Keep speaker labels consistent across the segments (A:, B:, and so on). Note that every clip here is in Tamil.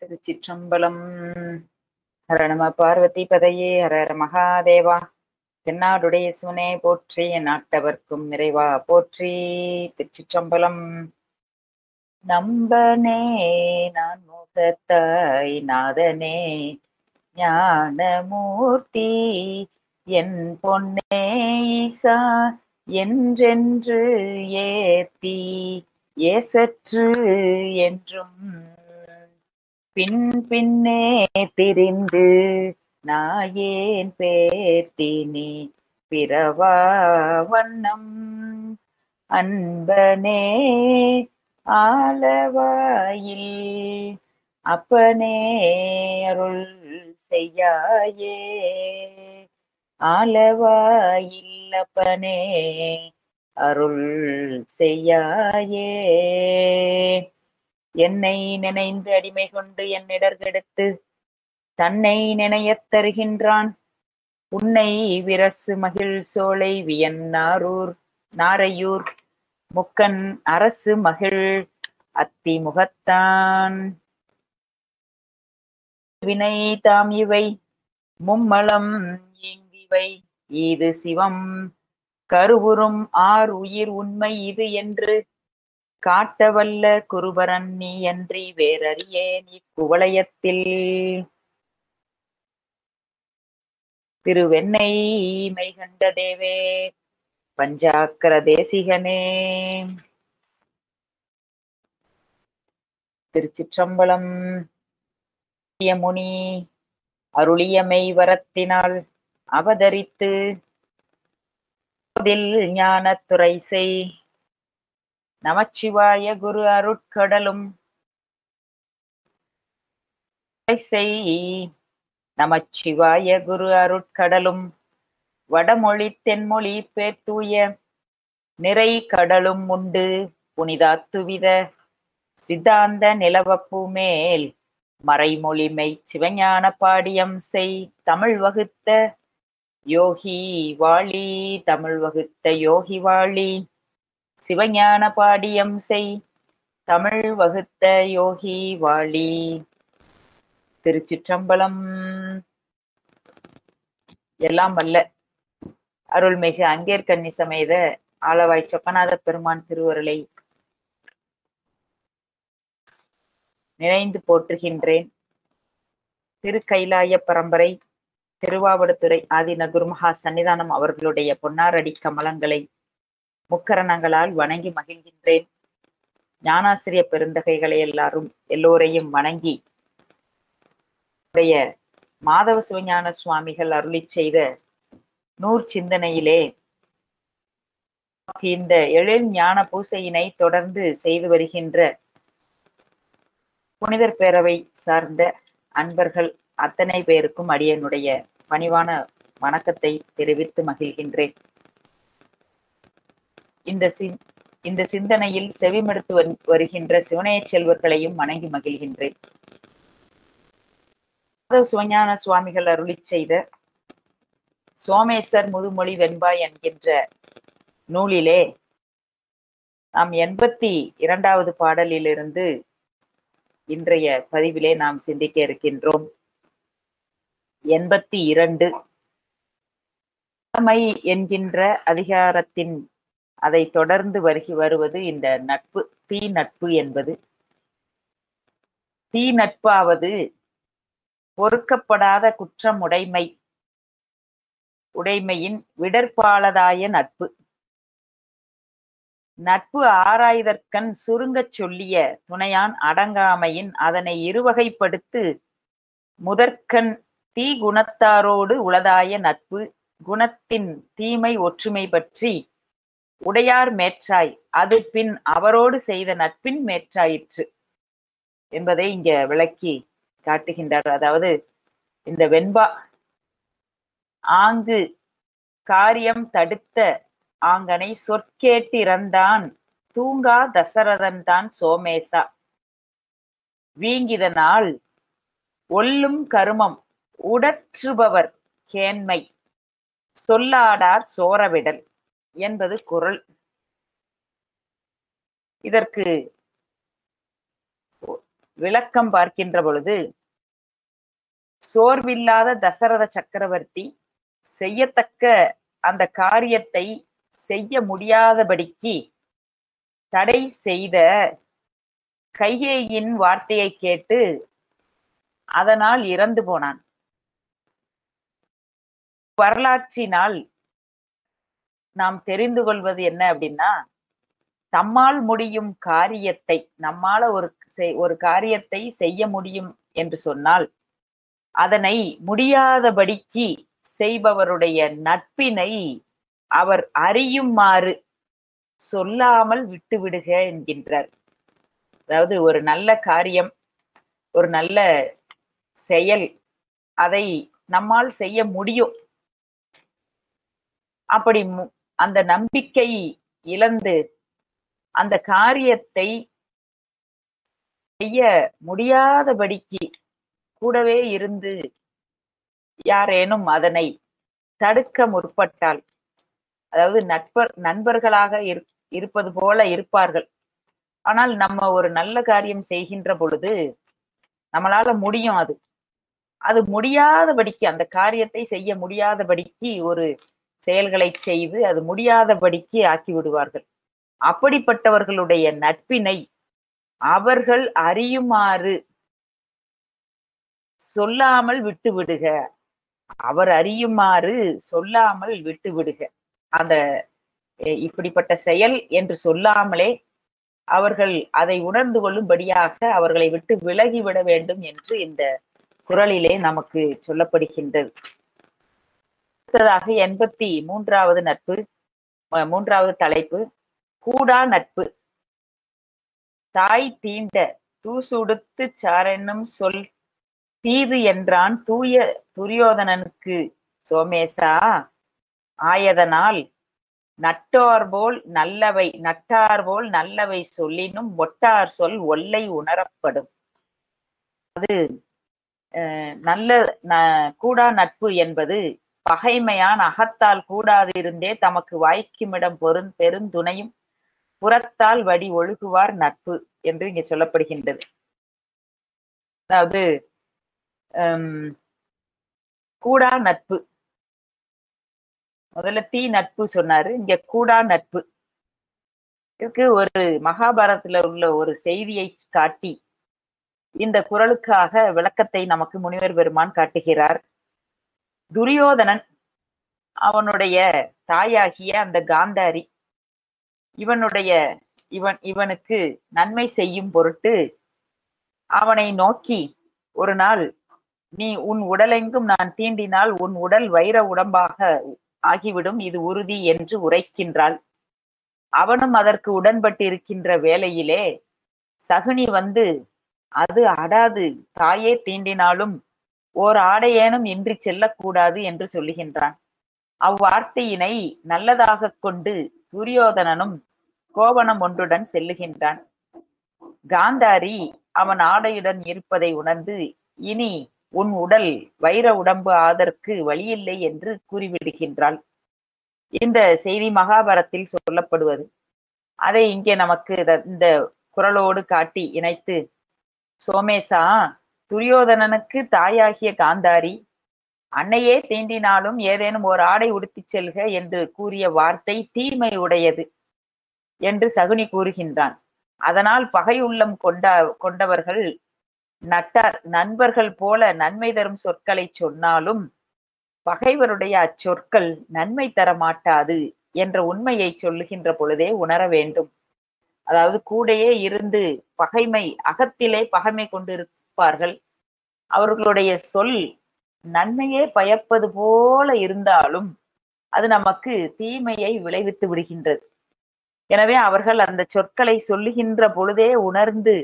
A: திருச்சிற்றம்பலம். ஹர நம பார்வதி பதையே ஹர ஹர மகாதேவா. தென்னாடுடைய சிவனே போற்றி, நாட்டவர்க்கும் நிறைவா போற்றி. திருச்சிற்றம்பலம். நம்பனே நான் முகத்தாய் நாதனே ஞானமூர்த்தி என் பொன்னே ஈசா என்றென்று ஏத்தி ஏசற்று என்றும் பின் பின்னே திரிந்து நாயேன் பேர்த்தினி பிறவா வண்ணம் அன்பனே ஆலவாயில் அப்பனே அருள் செய்யாயே. ஆலவாயில் அப்பனே அருள் செய்யாயே. என்னை நினைந்து அடிமை கொண்டு என்னிடர்கெடுத்து தன்னை நினையத் தருகின்றான். உன்னை விரசு மகிழ் சோலை நாரையூர் முக்கன் அரசு மகிழ் அத்தி முகத்தான். வினை தாம் இவை மும்மலம் இங்கிவை இது சிவம் கருவுறும் உயிர் உண்மை இது என்று காட்டவல்ல குருபரன் நீ அன்றி வேறறியேன் இக்குவலயத்தில். திருவெண்ணை மெய்கண்ட தேவே பஞ்சாக்கர தேசிகனே. திருச்சிற்றம்பலம். முனி அருளியமை வரத்தினால் அவதரித்து ஞானத்துறை செய் நமச்சிவாய குரு அருட்கடலும் நமச்சிவாய குரு அருட்கடலும் வடமொழி தென்மொழி பேர்த்தூய நிறை கடலும் உண்டு புனிதாத்துவித சித்தாந்த நிலவப்பு மேல் மறைமொழிமை சிவஞான பாடியம் செய் தமிழ் வகுத்த யோகி வாழி. தமிழ் வகுத்த யோகி வாழி. சிவஞான பாடியம் செய் தமிழ் வகுத்த யோகி வாழி. திருச்சிற்றம்பலம். எல்லாம் வல்ல அருள்மிகு அங்கேற்கண்ணி சமேத ஆலவாய் சொக்கநாத பெருமான் திருவருளை நினைந்து போற்றுகின்றேன். திருக்கைலாய பரம்பரை திருவாவடுதுறை ஆதீன குருமகா சன்னிதானம் அவர்களுடைய பொன்னாரடி கமலங்களை முக்கரணங்களால் வணங்கி மகிழ்கின்றேன். ஞானாசிரிய பெருந்தகைகளை எல்லோரையும் வணங்கி மாதவ சிவஞான சுவாமிகள் அருளி செய்த சிந்தனையிலே இந்த எழில் ஞான பூசையினை தொடர்ந்து செய்து வருகின்ற புனிதர் பேரவை சார்ந்த அன்பர்கள் அத்தனை பேருக்கும் அடியனுடைய பணிவான வணக்கத்தை தெரிவித்து மகிழ்கின்றேன். இந்த சிந்தனையில் செவிமடுத்து வருகின்ற சிவனைய செல்வர்களையும் வணங்கி மகிழ்கின்றேன். சிவஞான சுவாமிகள் அருளி செய்த சோமேசர் முதுமொழி வெண்பா என்கின்ற நூலிலே நாம் 82வது பாடலிலிருந்து இன்றைய பதிவிலே நாம் சிந்திக்க இருக்கின்றோம். 82 என்கின்ற அதிகாரத்தின் அதை தொடர்ந்து வருவது இந்த நட்பு, தீ நட்பு என்பது. தீ நட்பாவது பொறுக்கப்படாத குற்றம் உடைமையின் விடற்பாலதாய நட்பு. நட்பு ஆராய்தற்கண் சுருங்கச் சொல்லிய துணையான் அடங்காமையின் அதனை இருவகைப்படுத்து முதற்கண் தீ குணத்தாரோடு உளதாய நட்பு. குணத்தின் தீமை ஒற்றுமை பற்றி உடையார் மேற்றாய் அது பின் அவரோடு செய்த நட்பின் மேற்றாயிற்று என்பதை இங்க விளக்கி காட்டுகின்றார். அதாவது இந்த வெண்பா ஆங்கு காரியம் தடுத்த ஆங்கனை சொற்கேட்டு இறந்தான் தூங்கா தசரதன் தான் சோமேசா. வீங்கிதனால் ஒல்லும் கருமம் உடற்றுபவர் கேண்மை சொல்லாடார் சோரவிடல் என்பது குறள். இதற்கு விளக்கம் பார்க்கின்ற பொழுது, சோர்வில்லாத தசரத சக்கரவர்த்தி செய்யத்தக்க அந்த காரியத்தை செய்ய முடியாதபடிக்கு தடை செய்த கைகேயின் வார்த்தையை கேட்டு அதனால் இறந்து போனான். வரலாற்றினால் நாம் தெரிந்து கொள்வது என்ன அப்படின்னா, தம்மால் முடியும் காரியத்தை, நம்மால ஒரு காரியத்தை செய்ய முடியும் என்று சொன்னால் அதனை முடியாதபடிக்கு செய்பவருடைய நட்பினை அவர் அறியுமாறு சொல்லாமல் விட்டுவிடுக என்கின்றார். அதாவது ஒரு நல்ல காரியம், ஒரு நல்ல செயல், அதை நம்மால் செய்ய முடியும். அப்படி அந்த நம்பிக்கை இழந்து அந்த காரியத்தை செய்ய முடியாதபடிக்கு கூடவே இருந்து யாரேனும் அதனை தடுக்க முற்பட்டால், அதாவது நண்பர்களாக இருப்பது போல இருப்பார்கள். ஆனால் நம்ம ஒரு நல்ல காரியம் செய்கின்ற பொழுது நம்மளால முடியும், அது முடியாதபடிக்கு, அந்த காரியத்தை செய்ய முடியாதபடிக்கு ஒரு செயல்களை செய்து அது முடியாதபடிக்கு ஆக்கி விடுவார்கள். அப்படிப்பட்டவர்களுடைய நட்பினை அவர்கள் அறியுமாறு சொல்லாமல் விட்டு விடுக. அவர் அறியுமாறு சொல்லாமல் விட்டு விடுக. அந்த இப்படிப்பட்ட செயல் என்று சொல்லாமலே அவர்கள் அதை உணர்ந்து கொள்ளும்படியாக அவர்களை விட்டு விலகிவிட வேண்டும் என்று இந்த குறளிலே நமக்கு சொல்லப்படுகின்றது. அடுத்ததாக 83வது நட்பு, 3வது தலைப்பு, கூடா நட்பு. தாய் தீண்ட தூசுடுத்து சாரென்னும் சொல் தீது என்றான் தூய துரியோதனனுக்கு சோமேசா ஆயதனால் நட்டார்போல் நல்லவை சொல்லினும் ஒட்டார் சொல் ஒல்லை உணரப்படும். அது கூடா நட்பு என்பது பகைமையான் அகத்தால் கூடாதிருந்தே தமக்கு வாய்க்குமிடம் பெருந்துணையும் புறத்தால் வடி ஒழுகுவார் நட்பு என்று இங்கே சொல்லப்படுகின்றது. அதாவது கூடா நட்பு, முதல்ல தீ நட்பு சொன்னாரு, இங்க கூடா நட்பு. இதுக்கு ஒரு மகாபாரதத்துல உள்ள ஒரு செய்தியை காட்டி இந்த குறளுக்காக விளக்கத்தை நமக்கு முனிவர் பெருமான் காட்டுகிறார். துரியோதனன், அவனுடைய தாயாகிய அந்த காந்தாரி, இவனுக்கு நன்மை செய்யும் பொருட்டு அவனை நோக்கி ஒரு நாள், நீ உன் உடலெங்கும் நான் தீண்டினால் உன் உடல் வைர உடம்பாக ஆகிவிடும், இது உறுதி என்று உரைக்கின்றாள். அவனும் அதற்கு உடன்பட்டிருக்கின்ற வேளையிலே சகுனி வந்து, அது அடாது, தாயே தீண்டினாலும் ஓர் ஆடையேனும் இன்றி செல்லக்கூடாது என்று சொல்லுகின்றான். அவ்வார்த்தையினை நல்லதாக கொண்டு துரியோதனனும் கோவணம் ஒன்றுடன் செல்லுகின்றான். காந்தாரி அவன் ஆடையுடன் இருப்பதை உணர்ந்து, இனி உன் உடல் வைர உடம்பு ஆதற்கு வழியில்லை என்று கூறிவிடுகின்றாள். இந்த செய்தி மகாபாரத்தில் சொல்லப்படுவது. அதை இங்கே நமக்கு இந்த குறளோடு காட்டி இணைத்து, சோமேசா, துரியோதனனுக்கு தாயாகிய காந்தாரி அன்னையே தீண்டினாலும் ஏதேனும் ஒரு ஆடை உடுத்திச் செல்க என்று கூறிய வார்த்தை தீமை உடையது என்று சகுனி கூறுகின்றான். அதனால் பகை உள்ளம் கொண்டவர்கள் நண்பர்கள் போல நன்மை தரும் சொற்களை சொன்னாலும் பகைவருடைய அச்சொற்கள் நன்மை தர மாட்டாது என்ற உண்மையை சொல்லுகின்ற பொழுதே உணர வேண்டும். அதாவது கூடையே இருந்து அகத்திலே பகைமை கொண்டிருப்பார்கள். அவர்களுடைய சொல் நன்மையே பயப்பது போல இருந்தாலும் அது நமக்கு தீமையை விளைவித்து விடுகின்றது. எனவே அவர்கள் அந்த சொற்களை சொல்லுகின்ற பொழுதே உணர்ந்து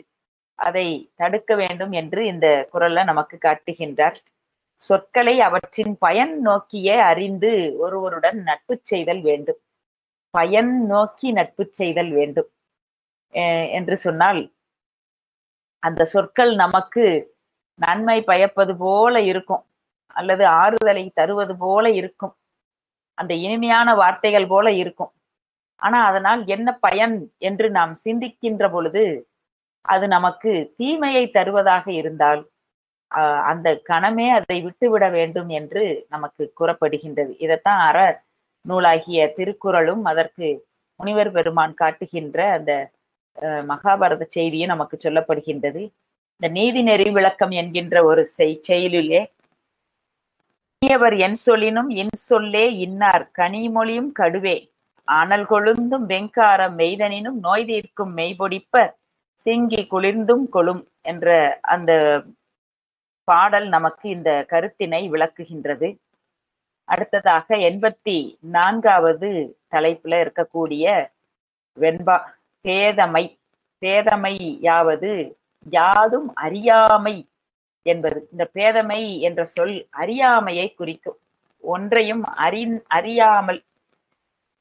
A: அதை தடுக்க வேண்டும் என்று இந்த குறள்ல நமக்கு காட்டுகின்றார். சொற்களை அவற்றின் பயன் நோக்கியே அறிந்து ஒருவருடன் நட்பு செய்தல் வேண்டும். பயன் நோக்கி நட்பு செய்தல் வேண்டும் என்று சொன்னால், அந்த சொற்கள் நமக்கு நன்மை பயப்பது போல இருக்கும், அல்லது ஆறுதலை தருவது போல இருக்கும், அந்த இனிமையான வார்த்தைகள் போல இருக்கும். ஆனா அதனால் என்ன பயன் என்று நாம் சிந்திக்கின்ற பொழுது அது நமக்கு தீமையை தருவதாக இருந்தால் அந்த கணமே அதை விட்டுவிட வேண்டும் என்று நமக்கு கூறப்படுகின்றது. இதைத்தான் நூலாகிய திருக்குறளும் அதற்கு முனிவர் பெருமான் காட்டுகின்ற அந்த மகாபாரத செய்தியை நமக்கு சொல்லப்படுகின்றது. இந்த நீதி நெறி விளக்கம் என்கின்ற ஒரு செயலிலே இனியவர் என் சொல்லினும் இன்சொல்லே இன்னார் கனிமொழியும் கடுவே அனல் கொழுந்தும் வெங்காரம் மெய்தனினும் நோய் தீர்க்கும் மெய்பொடிப்ப சிங்கி குளிர்ந்தும் கொளும் என்ற அந்த பாடல் நமக்கு இந்த கருத்தினை விளக்குகின்றது. அடுத்ததாக 84வது தலைப்புல இருக்கக்கூடிய வெண்பா பேதமை. பேதமை யாவது யாதும் அறியாமை என்பது. இந்த பேதமை என்ற சொல் அறியாமையை குறிக்கும். ஒன்றையும் அறியாமல்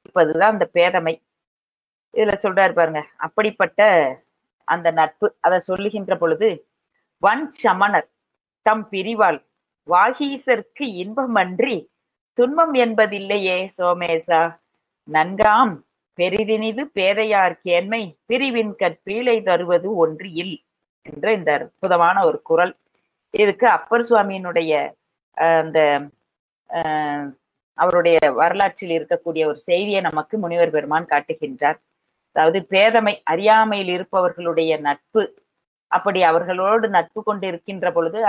A: இருப்பதுதான் இந்த பேதமை. இதுல சொல்றாரு பாருங்க, அப்படிப்பட்ட அந்த நட்பு அதை சொல்லுகின்ற பொழுது வன் சமணர் தம் பிரிவால் வாகீசர்க்கு இன்பமன்றி துன்பம் என்பதில்லையே சோமேசா, நன்காம் பெரிதினிது பேதையார் கேண்மை பிரிவின் கற்பீழை தருவது ஒன்று இல் என்ற இந்த அற்புதமான ஒரு குறள். இதுக்கு அப்பர் சுவாமியினுடைய அந்த அவருடைய வரலாற்றில் இருக்கக்கூடிய ஒரு செய்தியை நமக்கு முனிவர் பெருமான் காட்டுகின்றார். அதாவது பேதமை, அறியாமையில் இருப்பவர்களுடைய நட்பு, அப்படி அவர்களோடு நட்பு கொண்டு இருக்கின்ற பொழுது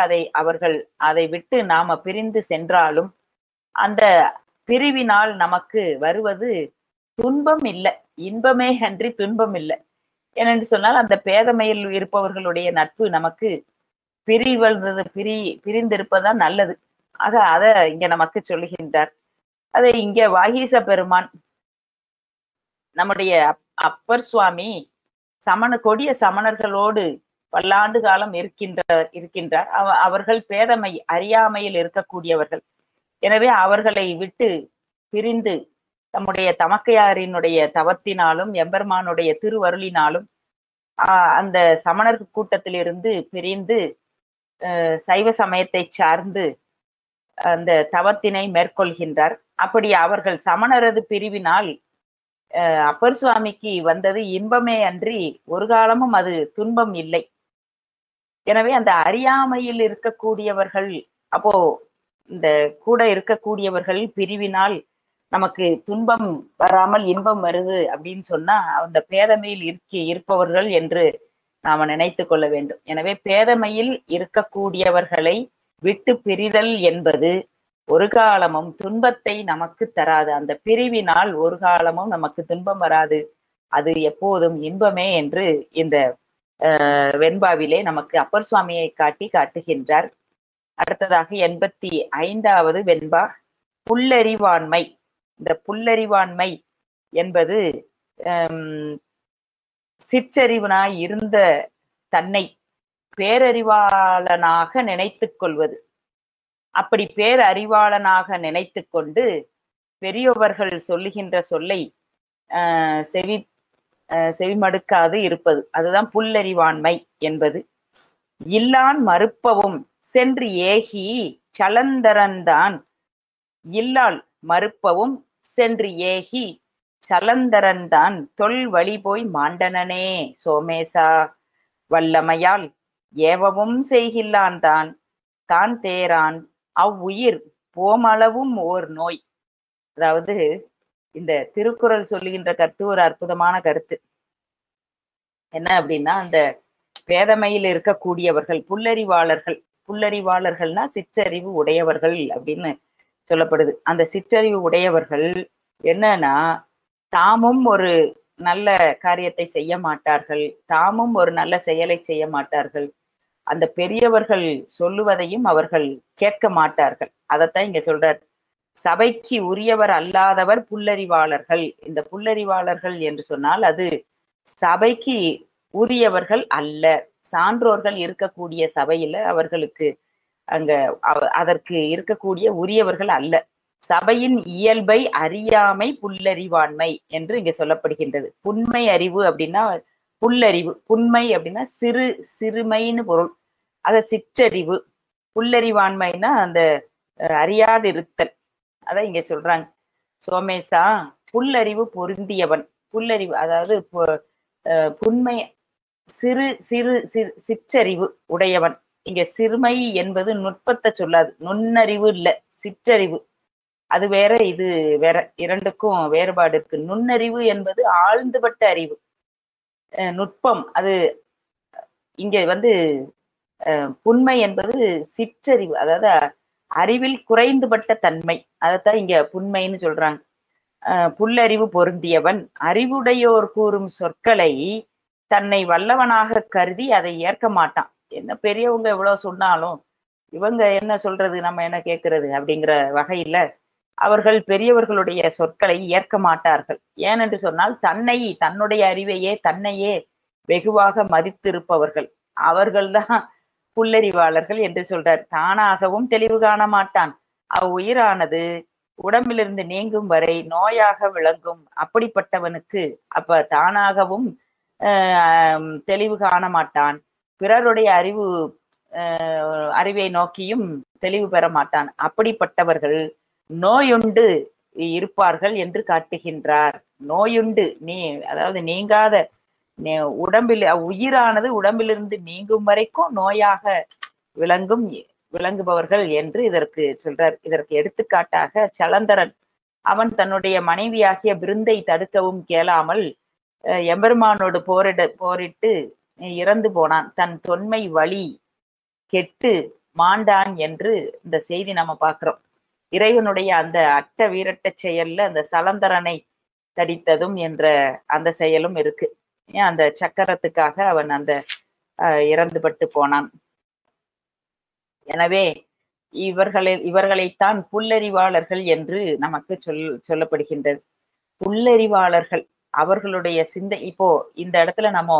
A: அதை விட்டு நாம பிரிந்து சென்றாலும் அந்த பிரிவினால் நமக்கு வருவது துன்பம் இல்லை, இன்பமே அன்றி துன்பம் இல்லை. ஏனென்று சொன்னால் அந்த பேதமையில் இருப்பவர்களுடைய நட்பு நமக்கு பிரிந்திருப்பதுதான் நல்லது. ஆக அதை இங்க நமக்கு சொல்லுகின்றார். அதை இங்க வாகீச பெருமான் நம்முடைய அப்பர் சுவாமி கொடிய சமணர்களோடு பல்லாண்டு காலம் இருக்கின்றார். அவர்கள் பேதமை அறியாமையில் இருக்கக்கூடியவர்கள். எனவே அவர்களை விட்டு பிரிந்து தம்முடைய தமக்கையாரினுடைய தவத்தினாலும் எம்பெருமானுடைய திருவருளினாலும் அந்த சமணர் கூட்டத்திலிருந்து பிரிந்து சைவ சமயத்தை சார்ந்து அந்த தவத்தினை மேற்கொள்கின்றார். அப்படி அவர்கள் சமணரது பிரிவினால் அப்பர் சுவாமிக்கு வந்தது இன்பமே அன்றி ஒரு காலமும் அது துன்பம் இல்லை. எனவே அந்த அறியாமையில் இருக்கக்கூடியவர்கள், அப்போ இந்த கூட இருக்கக்கூடியவர்கள் பிரிவினால் நமக்கு துன்பம் வராமல் இன்பம் வருது அப்படின்னு சொன்னா அந்த பேதமையில் இருப்பவர்கள் என்று நாம நினைத்து கொள்ள வேண்டும். எனவே பேதமையில் இருக்கக்கூடியவர்களை விட்டு பிரிதல் என்பது ஒரு காலமும் துன்பத்தை நமக்கு தராது. அந்த பிரிவினால் ஒரு காலமும் நமக்கு துன்பம் வராது, அது எப்போதும் இன்பமே என்று இந்த வெண்பாவிலே நமக்கு அப்பர் சுவாமியை காட்டுகின்றார். அடுத்ததாக 85வது வெண்பா புல்லறிவாண்மை. இந்த புல்லறிவாண்மை என்பது சிற்றறிவனாய் இருந்த தன்னை பேரறிவாளனாக நினைத்துக் கொள்வது. அப்படி பேரறிவாளனாக நினைத்து கொண்டு பெரியவர்கள் சொல்லுகின்ற சொல்லை செவிமடுக்காது இருப்பது, அதுதான் புல்லறிவாண்மை என்பது. இல்லான் மறுப்பவும் சென்று ஏகி சலந்தரன்தான், இல்லால் மறுப்பவும் சென்று ஏகி சலந்தரன்தான் தொல் வழி போய் மாண்டனனே சோமேசா, வல்லமையால் ஏவவும் செய்கில்லான் தான் தான் தேரான் அவ்வுயிர் போமளவும் ஓர் நோய். அதாவது இந்த திருக்குறள் சொல்லுகின்ற கருத்து ஒரு அற்புதமான கருத்து. என்ன அப்படின்னா, அந்த பேதமையில் இருக்கக்கூடியவர்கள் புல்லறிவாளர்கள்னா சிற்றறிவு உடையவர்கள் அப்படின்னு சொல்லப்படுது. அந்த சிற்றறிவு உடையவர்கள் என்னன்னா, தாமும் ஒரு நல்ல காரியத்தை செய்ய மாட்டார்கள், தாமும் ஒரு நல்ல செயலை செய்ய மாட்டார்கள், அந்த பெரியவர்கள் சொல்லுவதையும் அவர்கள் கேட்க மாட்டார்கள். அதைத்தான் இங்க சொல்றார், சபைக்கு உரியவர் அல்லாதவர் புல்லறிவாளர்கள். இந்த புல்லறிவாளர்கள் என்று சொன்னால் அது சபைக்கு உரியவர்கள் அல்ல. சான்றோர்கள் இருக்கக்கூடிய சபையில அவர்களுக்கு அங்க அதற்கு இருக்கக்கூடிய உரியவர்கள் அல்ல. சபையின் இயல்பை அறியாமை புல்லறிவாண்மை என்று இங்க சொல்லப்படுகின்றது. புன்மை அறிவு அப்படின்னா புல்லறிவு, புன்மை அப்படின்னா சிறுமைன்னு பொருள். அத சிற்றறிவு. புல்லறிவாண்மைனா அந்த அறியாதிருத்தல். அதான் இங்க சொல்றாங்க, சோமேசா புல்லறிவு பொருந்தியவன். புல்லறிவு அதாவது புன்மை சிறு சிறு சிற்றறிவு உடையவன். இங்க சிறுமை என்பது நுட்பத்தை சொல்லாது, நுண்ணறிவு இல்ல, சிற்றறிவு. அது வேற, இது வேற, இரண்டுக்கும் வேறுபாடு இருக்கு. நுண்ணறிவு என்பது ஆழ்ந்துபட்ட அறிவு. நுட்பம் அது இங்க புண்மை என்பது சிற்றறிவு, அதாவது அறிவில் குறைந்துபட்ட தன்மை. அதைத்தான் இங்க புண்மைன்னு சொல்றாங்க. புல்லறிவு பொருந்தியவன் அறிவுடையோர் கூறும் சொற்களை தன்னை வல்லவனாக கருதி அதை ஏற்க மாட்டான். என்ன பெரியவங்க எவ்வளவு சொன்னாலும் இவங்க என்ன சொல்றது, நம்ம என்ன கேட்கறது அப்படிங்கிற வகையில அவர்கள் பெரியவர்களுடைய சொற்களை ஏற்க மாட்டார்கள். ஏனென்று சொன்னால் தன்னுடைய அறிவையே தன்னையே வெகுவாக மதித்திருப்பவர்கள் அவர்கள்தான் புல்லறிவாளர்கள் என்று சொல்றார். தானாகவும் தெளிவு காண மாட்டான். அவ்வுயிரானது உடம்பிலிருந்து நீங்கும் வரை நோயாக விளங்கும். அப்படிப்பட்டவனுக்கு அப்ப தானாகவும் தெளிவு காண மாட்டான், பிறருடைய அறிவை நோக்கியும் தெளிவு பெற மாட்டான். அப்படிப்பட்டவர்கள் நோயுண்டு இருப்பார்கள் என்று காட்டுகின்றார். நோயுண்டு அதாவது நீங்காத உடம்பில் உயிரானது உடம்பிலிருந்து நீங்கும் வரைக்கும் நோயாக விளங்குபவர்கள் என்று இதற்கு சொல்றார். இதற்கு எடுத்துக்காட்டாக சலந்தரன், அவன் தன்னுடைய மனைவியாகிய பிருந்தை தடுக்கவும் கேளாமல் எம்பெருமானோடு போரிட்டு இறந்து போனான். தன் தொன்மை வழி கெட்டு மாண்டான் என்று இந்த செய்தி நம்ம பார்க்கிறோம். இறைவனுடைய அந்த அட்ட வீரட்ட செயல்ல அந்த சலந்தரனை தடித்ததும் என்ற அந்த செயலும் இருக்கு. ஏன் அந்த சக்கரத்துக்காக அவன் அந்த இறந்துபட்டு போனான். எனவே இவர்களைத்தான் புல்லறிவாளர்கள் என்று நமக்கு சொல்லப்படுகின்றது. புல்லறிவாளர்கள் அவர்களுடைய இப்போ இந்த இடத்துல நம்ம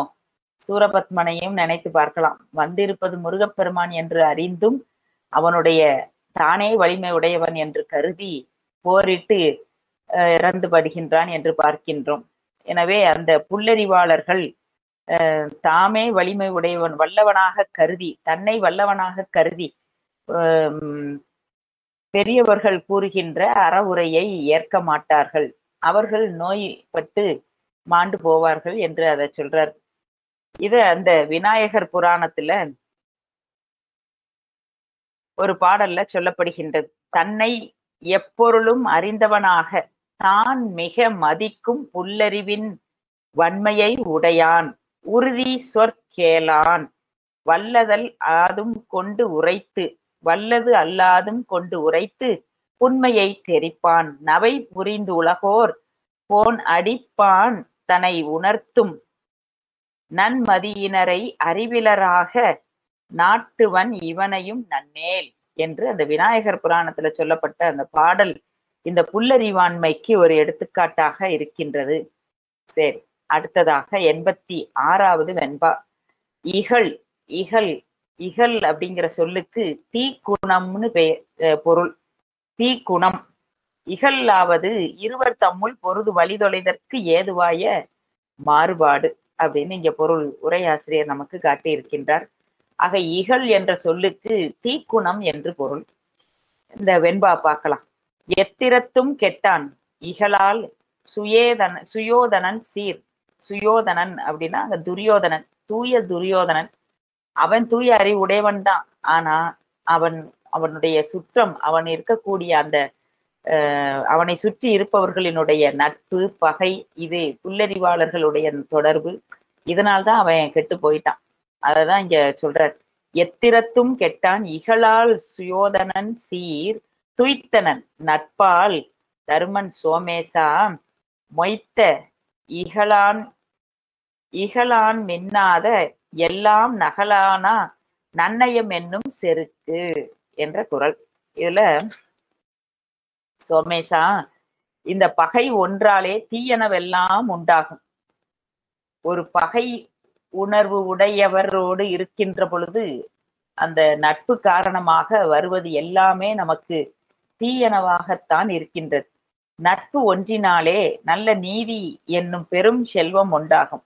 A: சூரபத்மனையும் நினைத்து பார்க்கலாம். வந்திருப்பது முருகப்பெருமான் என்று அறிந்தும் அவனுடைய தானே வலிமை உடையவன் என்று கருதி போரிட்டு இறந்து படுகின்றான் என்று பார்க்கின்றோம். எனவே அந்த புல்லறிவாளர்கள் தாமே வலிமை உடையவன் வல்லவனாக கருதி, தன்னை வல்லவனாக கருதி பெரியவர்கள் கூறுகின்ற அறவுரையை ஏற்க மாட்டார்கள். அவர்கள் நோய்பட்டு மாண்டு போவார்கள் என்று அதை சொல்றார். இது அந்த விநாயகர் புராணத்துல ஒரு பாடல்ல சொல்லப்படுகின்றது. தன்னை எப்பொருளும் அறிந்தவனாக தான் மிக மதிக்கும் புல்லறிவின் வன்மையை உடையான் உறுதி சொற்கேளான் வல்லதல் ஆதும் கொண்டு உரைத்து வல்லது அல்லாதும் கொண்டு உரைத்து உண்மையை தெரிப்பான் நவை புரிந்து உலகோர் போன் அடிப்பான் தன்னை உணர்த்தும் நன்மதியினரை அறிவிலராக நாட்டுவன் இவனையும் நன்னேல் என்று அந்த விநாயகர் புராணத்துல சொல்லப்பட்ட அந்த பாடல் இந்த புல்லறிவாண்மைக்கு ஒரு எடுத்துக்காட்டாக இருக்கின்றது. சரி, அடுத்ததாக 86வது வெண்பா. இகல் இகல் இகல் அப்படிங்கிற சொல்லுக்கு தீக்குணம்னு பொருள். தீக்குணம் இகல்லாவது இருவர் தம்முள் பொருது வழிதொலைதற்கு ஏதுவாய மாறுபாடு அப்படின்னு இங்க பொருள் உரையாசிரியர் நமக்கு காட்டி இருக்கின்றார். ஆக இகல் என்ற சொல்லுக்கு தீக்குணம் என்று பொருள். இந்த வெண்பா பார்க்கலாம். எத்திரத்தும் கெட்டான் இகலால் சுயோதனன் சீர். சுயோதனன் அப்படின்னா அந்த துரியோதனன், தூய துரியோதனன். அவன் தூய அறிவுடையவன் தான். ஆனா அவனுடைய சுற்றம், அவன் இருக்கக்கூடிய அந்த அவனை சுற்றி இருப்பவர்களினுடைய நட்பு பகை, இது புல்லறிவாளர்களுடைய தொடர்பு, இதனால்தான் அவன் கெட்டு போயிட்டான். அததான் இங்க சொல்றார். எத்திரத்தும் கெட்டான் இகலால் சுயோதனன் சீர் துய்த்தனன் நட்பால் தருமன் சோமேசா மொய்த்த இகலான் மின்னாத எல்லாம் நகலானா நன்னயம் என்னும் செருக்கு என்ற குறள். இதுல சோமேசா, இந்த பகை ஒன்றாலே தீயனவெல்லாம் உண்டாகும். ஒரு பகை உணர்வு உடையவரோடு இருக்கின்ற பொழுது அந்த நட்பு காரணமாக வருவது எல்லாமே நமக்கு தீயனவாகத்தான் இருக்கின்றது. நட்பு ஒன்றினாலே நல்ல நீதி என்னும் பெரும் செல்வம் உண்டாகும்.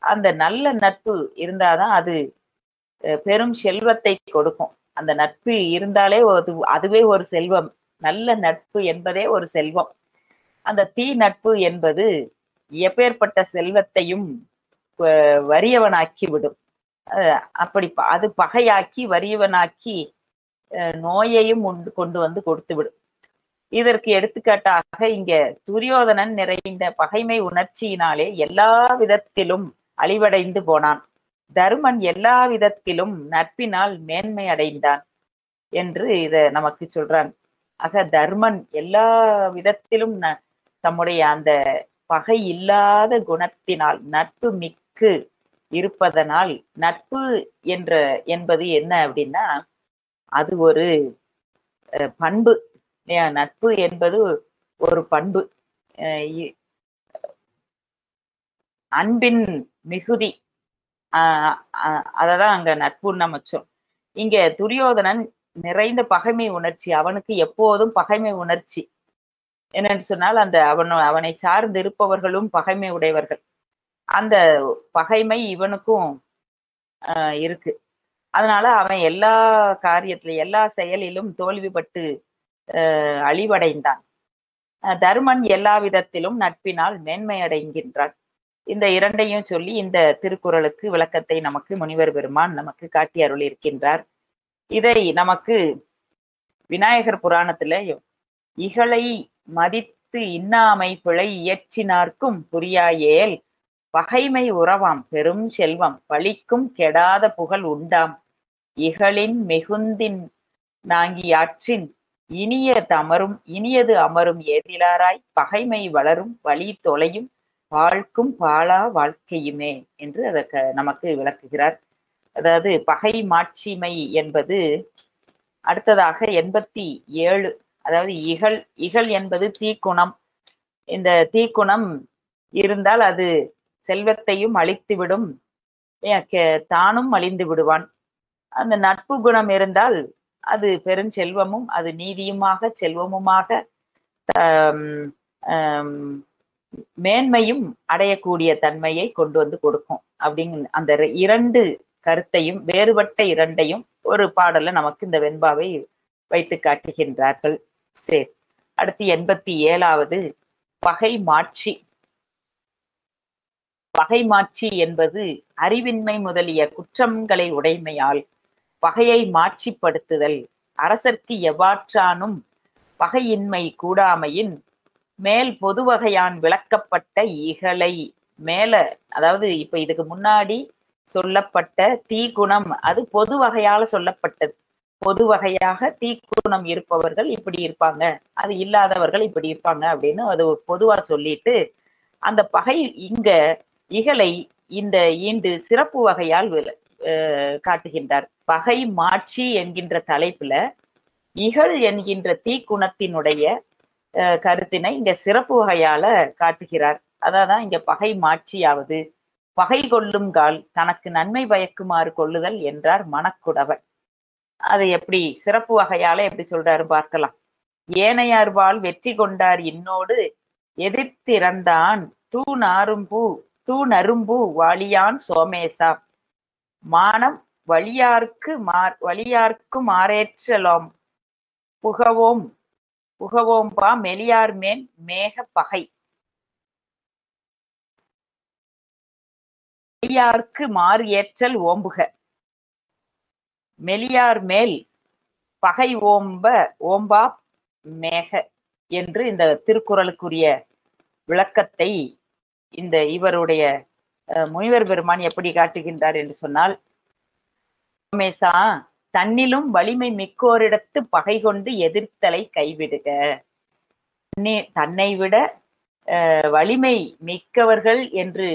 A: அந்த நல்ல நட்பு இருந்தாதான் அது பெரும் செல்வத்தை கொடுக்கும். அந்த நட்பு இருந்தாலே அதுவே ஒரு செல்வம். நல்ல நட்பு என்பதே ஒரு செல்வம். அந்த தீ நட்பு என்பது எப்பேற்பட்ட செல்வத்தையும் வறியவனாக்கி விடும். அப்படி அது பகையாக்கி வறியவனாக்கி நோயையும் கொண்டு வந்து கொடுத்து விடும். இதற்கு எடுத்துக்காட்டாக இங்க துரியோதனன் நிறைந்த பகைமை உணர்ச்சியினாலே எல்லா விதத்திலும் அழிவடைந்து போனான். தருமன் எல்லா விதத்திலும் நட்பினால் மேன்மை அடைந்தான் என்று இத நமக்கு சொல்றாங்க. ஆக தர்மன் எல்லா விதத்திலும் தம்முடைய அந்த பகை இல்லாத குணத்தினால் நட்பு மிக்கு இருப்பதனால், நட்பு என்பது என்ன அப்படின்னா அது ஒரு பண்பு. நட்பு என்பது ஒரு பண்பு, அன்பின் மிகுதி. அததான் அங்க நட்புன்னு நம்ம இங்க துரியோதனன் நிறைந்த பகைமை உணர்ச்சி, அவனுக்கு எப்போதும் பகைமை உணர்ச்சி. என்னன்னு சொன்னால் அந்த அவனை சார்ந்து இருப்பவர்களும் பகைமை உடையவர்கள். அந்த பகைமை இவனுக்கும் இருக்கு. அதனால அவன் எல்லா காரியத்திலும் எல்லா செயலிலும் தோல்விப்பட்டு அழிவடைந்தான். தருமன் எல்லா விதத்திலும் நட்பினால் மேன்மை அடைகின்றான். இந்த இரண்டையும் சொல்லி இந்த திருக்குறளுக்கு விளக்கத்தை நமக்கு முனிவர் பெருமான் நமக்கு காட்டி அருள் இருக்கின்றார். இதை நமக்கு விநாயகர் புராணத்துல இகலை மதித்து இன்னாமை பிழை இயற்றினார்க்கும் புரியாயேல் பகைமை உறவாம் பெரும் செல்வம் பழிக்கும் கெடாத புகழ் உண்டாம் இகழின் மிகுந்தின் நாங்கியாற்றின் இனியது அமரும் ஏதிலாராய் பகைமை வளரும் வழி தொலையும் வாழ்க்கும் பாழா வாழ்க்கையுமே என்று அதற்கு நமக்கு விளக்குகிறார். அதாவது பகை மாட்சிமை என்பது அடுத்ததாக 87. அதாவது இகல் என்பது தீக்குணம். இந்த தீக்குணம் இருந்தால் அது செல்வத்தையும் அழித்துவிடும், தானும் அழிந்து விடுவான். அந்த நட்பு குணம் இருந்தால் அது பெருஞ்செல்வமும் அது நீதியுமாக செல்வமுமாக மேன்மையும் அடையக்கூடிய தன்மையை கொண்டு வந்து கொடுக்கும். அப்படிங்கிற அந்த இரண்டு கருத்தையும் வேறுபட்ட இரண்டையும் ஒரு பாடல்ல நமக்கு இந்த வெண்பாவை வைத்து காட்டுகின்றார்கள். சரி, அடுத்து 87வது பகை மாட்சி. பகை மாட்சி என்பது அறிவின்மை முதலிய குற்றங்களை உடைமையால் பகையை மாட்சிப்படுத்துதல். அரசர்க்கு எவ்வாற்றானும் பகையின்மை கூடாமையின் மேல் பொது வகையான் விளக்கப்பட்ட இகலை மேல, அதாவது இப்ப இதுக்கு முன்னாடி சொல்லப்பட்ட தீக்குணம் அது பொது வகையால சொல்லப்பட்டது. பொது வகையாக தீக்குணம் இருப்பவர்கள் இப்படி இருப்பாங்க, அது இல்லாதவர்கள் இப்படி இருப்பாங்க அப்படின்னு அது பொதுவா சொல்லிட்டு அந்த பகை இங்க இகலை இந்த ஈண்டு சிறப்பு வகையால் காட்டுகின்றார். பகை மாட்சி என்கின்ற தலைப்புல இகழ் என்கின்ற தீக்குணத்தினுடைய கருத்தினை இங்க சிறப்பு வகையால காட்டுகிறார். அதான் இங்க பகை மாட்சியாவது பகை கொள்ளும் கால் தனக்கு நன்மை பயக்குமாறு கொள்ளுதல் என்றார் மணக்குடவர். அது எப்படி சிறப்பு வகையால எப்படி சொல்றாரு பார்க்கலாம். ஏனையார்வால் வெற்றி கொண்டார் இன்னோடு எதிர்த்திறந்தான் தூ நரும்பு வாழியான் சோமேசா மானம் வழியார்க்கு மாறேற்றலாம் புகவோம்பா மெலியார் மேன் மேக பகை. மெலியார்க்கு மாறு ஏற்றல் ஓம்புக, மெலியார் மேல் பகை ஓம்பா மேக என்று இந்த திருக்குறளுக்குரிய விளக்கத்தை இந்த இவருடைய முனிவர் பெருமான் எப்படி காட்டுகின்றார் என்று சொன்னால், சோமேசா தன்னிலும் வலிமை மிக்கோரிடத்து பகை கொண்டு எதிர்த்தலை கைவிடுக. தன்னை விட வலிமை மிக்கவர்கள் என்று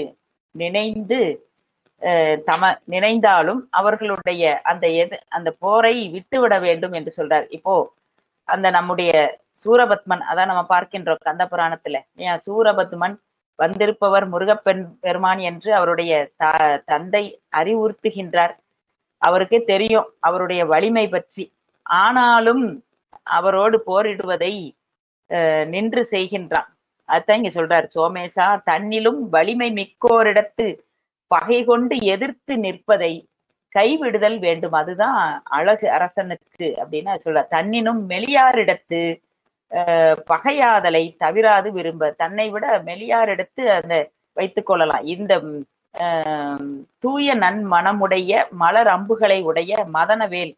A: நினைந்தாலும் அவர்களுடைய அந்த போரை விட்டுவிட வேண்டும் என்று சொல்றார். இப்போ அந்த நம்முடைய சூரபத்மன், அதான் நம்ம பார்க்கின்றோம் கந்த புராணத்துல, சூரபத்மன் வந்திருப்பவர் பெருமான் என்று அவருடைய தந்தை அறிவுறுத்துகின்றார். அவருக்கே தெரியும் அவருடைய வலிமை பற்றி. ஆனாலும் அவரோடு போரிடுவதை நின்று செய்கின்றான். அதுதான் இங்க சொல்றார், சோமேசா தன்னிலும் வலிமை மிக்கோரிடத்து பகை கொண்டு எதிர்த்து நிற்பதை கைவிடுதல் வேண்டும். அதுதான் அழகு அரசனுக்கு அப்படின்னு சொல்றார். தன்னினும் மெலியாரிடத்து பகையாதலை தவிராது விரும்ப, தன்னை விட மெலியாரிடத்து அந்த வைத்துக் கொள்ளலாம். இந்த தூய நன்மனமுடைய மலர் அம்புகளை உடைய மதனவேல்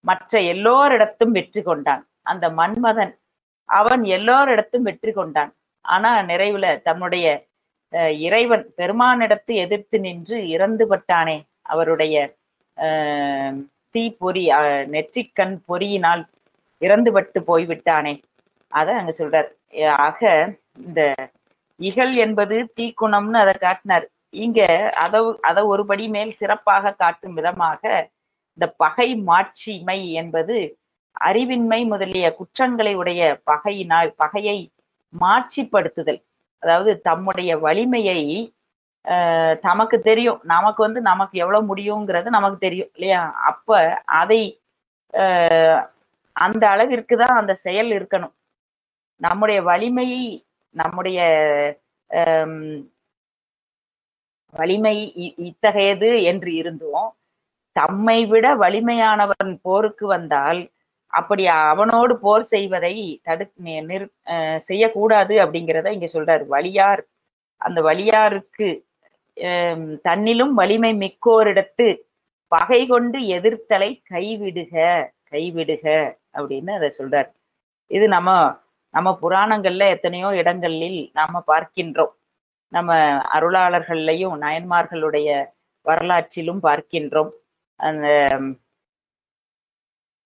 A: மற்ற எல்லோரிடத்தும் வெற்றி கொண்டான். அந்த மன்மதன் அவன் எல்லோரிடத்தும் வெற்றி கொண்டான். ஆனா நிறைவுல தன்னுடைய இறைவன் பெருமானிடத்து எதிர்த்து நின்று இறந்துபட்டானே, அவருடைய தீப்பொறி நெற்றிக்கண் பொறியினால் இறந்துபட்டு போய்விட்டானே, அத அங்க சொல்றார். ஆக இந்த இகல் என்பது தீக்குணம்னு அதை காட்டினார். இங்க அத ஒருபடி மேல் சிறப்பாக காட்டும் விதமாக இந்த பகை மாட்சிமை என்பது அறிவின்மை முதலிய குற்றங்களை உடைய பகையை மாட்சிப்படுத்துதல். அதாவது தம்முடைய வலிமையை தமக்கு தெரியும், நமக்கு எவ்வளவு முடியுங்கிறது நமக்கு தெரியும் இல்லையா? அப்ப அதை அந்த அளவிற்கு தான் அந்த செயல் இருக்கணும். நம்முடைய வலிமையை நம்முடைய வலிமை இத்தகையது என்று இருந்தோம். தம்மை விட வலிமையானவன் போருக்கு வந்தால் அப்படி அவனோடு போர் செய்வதை செய்யக்கூடாது அப்படிங்கிறத இங்க சொல்றாரு. வலியார், அந்த வலியாருக்கு தன்னிலும் வலிமை மிக்கோரிடத்து பகை கொண்டு எதிர்த்தலை கைவிடுக அப்படின்னு அதை சொல்றார். இது நம்ம புராணங்கள்ல எத்தனையோ இடங்களில் நாம பார்க்கின்றோம். நம்ம அருளாளர்கள்லையும் நாயன்மார்களுடைய வரலாற்றிலும் பார்க்கின்றோம். அந்த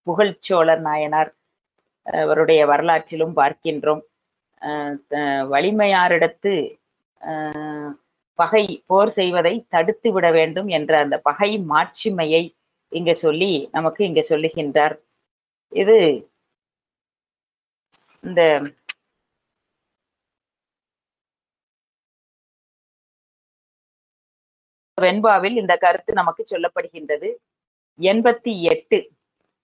A: புகழ்ச்சோழர் நாயனார் அவருடைய வரலாற்றிலும் பார்க்கின்றோம். வலிமையாரிடத்து பகை போர் செய்வதை தடுத்து விட வேண்டும் என்ற அந்த பகை மாட்சிமையை இங்க சொல்லுகின்றார். இது இந்த வெண்பாவில் இந்த கருத்து நமக்கு சொல்லப்படுகின்றது. 88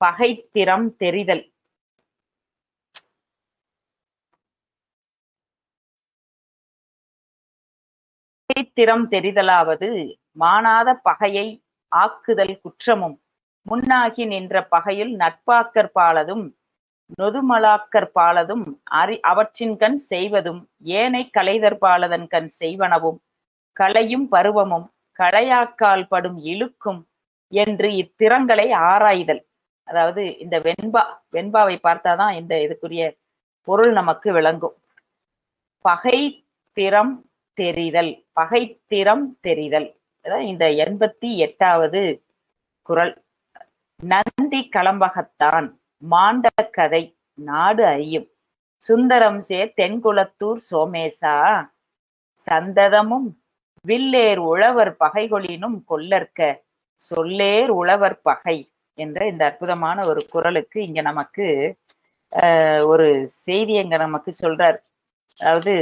A: பகைத்திறம் தெரிதல். பகைத்திறம் தெரிதலாவது மானாத பகையை ஆக்குதல் குற்றமும் முன்னாகி நின்ற பகையில் நட்பாக்கற்பாலதும் நொதுமலாக்கற்பாலதும் அவற்றின்கண் செய்வதும் ஏனை கலைதற்பாலதன் கண் செய்வனவும் கலையும் பருவமும் களையாக்கால் படும் இழுக்கும் என்று இத்திறங்களை ஆராய்தல். அதாவது இந்த வெண்பாவை பார்த்தாதான் இந்த இதுக்குரிய பொருள் நமக்கு விளங்கும். பகைத்திறம் தெரிதல் இந்த 88வது குறள். நந்தி களம்பகத்தான் மாண்ட கதை நாடு அறியும் சுந்தரம் சேர் தென்குலத்தூர் சோமேசா சந்ததமும் வில்லேர் உழவர் பகைகொளினும் கொல்லற்க சொல்லேர் உழவர் பகை என்ற இந்த அற்புதமான ஒரு குறளுக்கு இங்க நமக்கு ஒரு செய்தி எங்க நமக்கு சொல்றார். அதாவது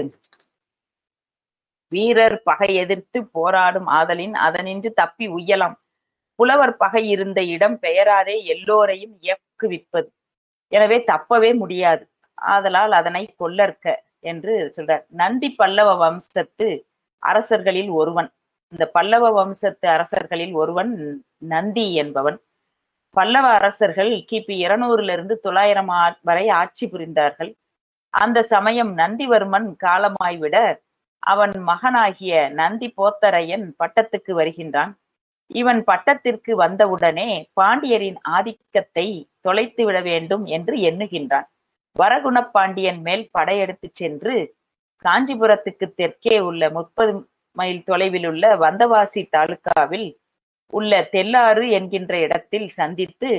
A: வீரர் பகை எதிர்த்து போராடும் ஆதலின் அதனின்று தப்பி உய்யலாம். புலவர் பகை இருந்த இடம் பெயராதே எல்லோரையும் இயக்குவிப்பது. எனவே தப்பவே முடியாது. ஆதலால் அதனை கொல்லற்க என்று சொல்றார். நந்தி பல்லவ வம்சத்து அரசர்களில் ஒருவன். இந்த பல்லவ வம்சத்து அரசர்களில் ஒருவன் நந்தி என்பவன். பல்லவ அரசர்கள் கிபி 200 900 வரை ஆட்சி புரிந்தார்கள். அந்த சமயம் நந்திவர்மன் காலமாய்விட அவன் மகனாகிய நந்தி போத்தரையன் பட்டத்துக்கு வருகின்றான். இவன் பட்டத்திற்கு வந்தவுடனே பாண்டியரின் ஆதிக்கத்தை தொலைத்து விட வேண்டும் என்று எண்ணுகின்றான். வரகுண பாண்டியன் மேல் படையெடுத்து சென்று காஞ்சிபுரத்துக்கு தெற்கே உள்ள 30 மைல் தொலைவில் உள்ள வந்தவாசி தாலுக்காவில் உள்ள தெல்லாறு என்கின்ற இடத்தில் சந்தித்து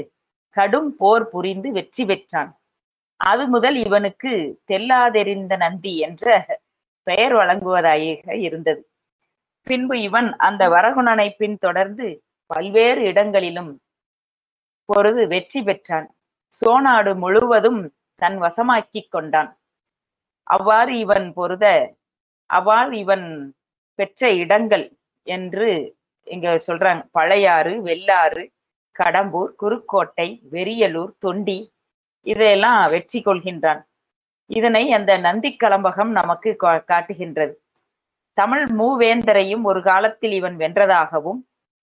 A: கடும் போர் புரிந்து வெற்றி பெற்றான். அது முதல் இவனுக்கு தெல்லாதெறிந்த நந்தி என்ற பெயர் வழங்குவதாக இருந்தது. பின்பு இவன் அந்த வரகுணனை பின்தொடர்ந்து பல்வேறு இடங்களிலும் பொழுது வெற்றி பெற்றான். சோநாடு முழுவதும் தன் வசமாக்கிக் கொண்டான். அவ்வாறு இவன் பெற்ற இடங்கள் என்று இங்க சொல்றாங்க. பழையாறு, வெள்ளாறு, கடம்பூர், குறுக்கோட்டை, வெறியலூர், தொண்டி இதையெல்லாம் வெற்றி கொள்கின்றான். இதனை அந்த நந்தி கலம்பகம் நமக்கு காட்டுகின்றது. தமிழ் மூவேந்தரையும் ஒரு காலத்தில் இவன் வென்றதாகவும்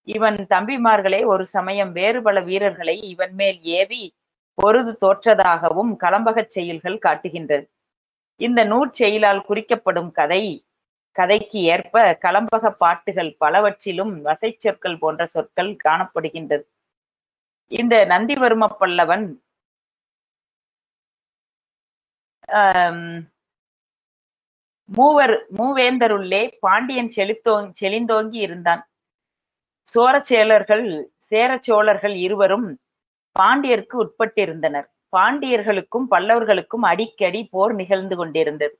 A: இவன் தம்பிமார்களே ஒரு சமயம் வேறு பல வீரர்களை இவன் மேல் ஏவி பொருது தோற்றதாகவும் கலம்பகச் செயல்கள் காட்டுகின்றது. இந்த நூற்செயலால் குறிக்கப்படும் கதை கதைக்கு ஏற்ப கலம்பக பாட்டுகள் பலவற்றிலும் வசை சொற்கள் போன்ற சொற்கள் காணப்படுகின்றது. இந்த நந்திவர்ம பல்லவன் மூவேந்தருள்ளே பாண்டியன் செழிந்தோங்கி இருந்தான். சேர சோழர்கள் இருவரும் பாண்டியருக்கு உட்பட்டிருந்தனர். பாண்டியர்களுக்கும் பல்லவர்களுக்கும் அடிக்கடி போர் நிகழ்ந்து கொண்டிருந்தது.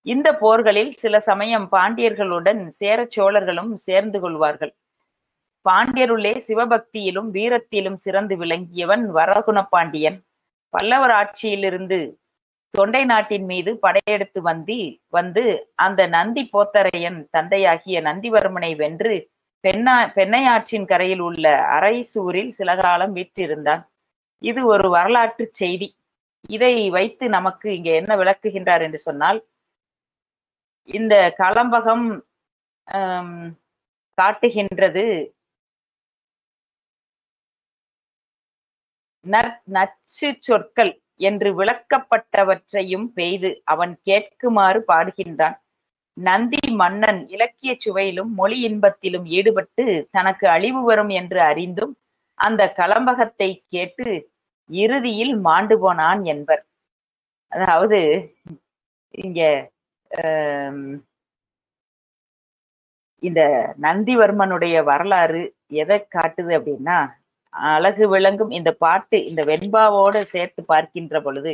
A: இந்த போர்களில் சில சமயம் பாண்டியர்களுடன் சேர சோழர்களும் சேர்ந்து கொள்வார்கள். பாண்டியருள்ளே சிவபக்தியிலும் வீரத்திலும் சிறந்து விளங்கியவன் வரகுண பாண்டியன். பல்லவர் ஆட்சியிலிருந்து தொண்டை நாட்டின் மீது படையெடுத்து வந்து அந்த நந்தி போத்தரையன் தந்தையாகிய நந்திவர்மனை வென்று பெண்ணையாற்றின் கரையில் உள்ள அரைசூரில் சில காலம் வீற்றிருந்தான். இது ஒரு வரலாற்று செய்தி. இதை வைத்து நமக்கு இங்க என்ன விளக்குகின்றார் என்று சொன்னால், இந்த கலம்பகம் காட்டுகின்றது நச்சு சொற்கள் என்று விளக்கப்பட்டவற்றையும் பெய்து அவன் கேட்குமாறு பாடுகின்றான். நந்தி மன்னன் இலக்கிய சுவையிலும் மொழி இன்பத்திலும் ஈடுபட்டு தனக்கு அழிவு வரும் என்று அறிந்தும் அந்த கலம்பகத்தை கேட்டு இறுதியில் மாண்டு போனான் என்பர். அதாவது இங்க இந்த நந்திவர்மனுடைய வரலாறு எதை காட்டுது அப்படின்னா, அழகு விளங்கும் இந்த பாட்டு இந்த வெண்பாவோடு சேர்த்து பார்க்கின்ற பொழுது,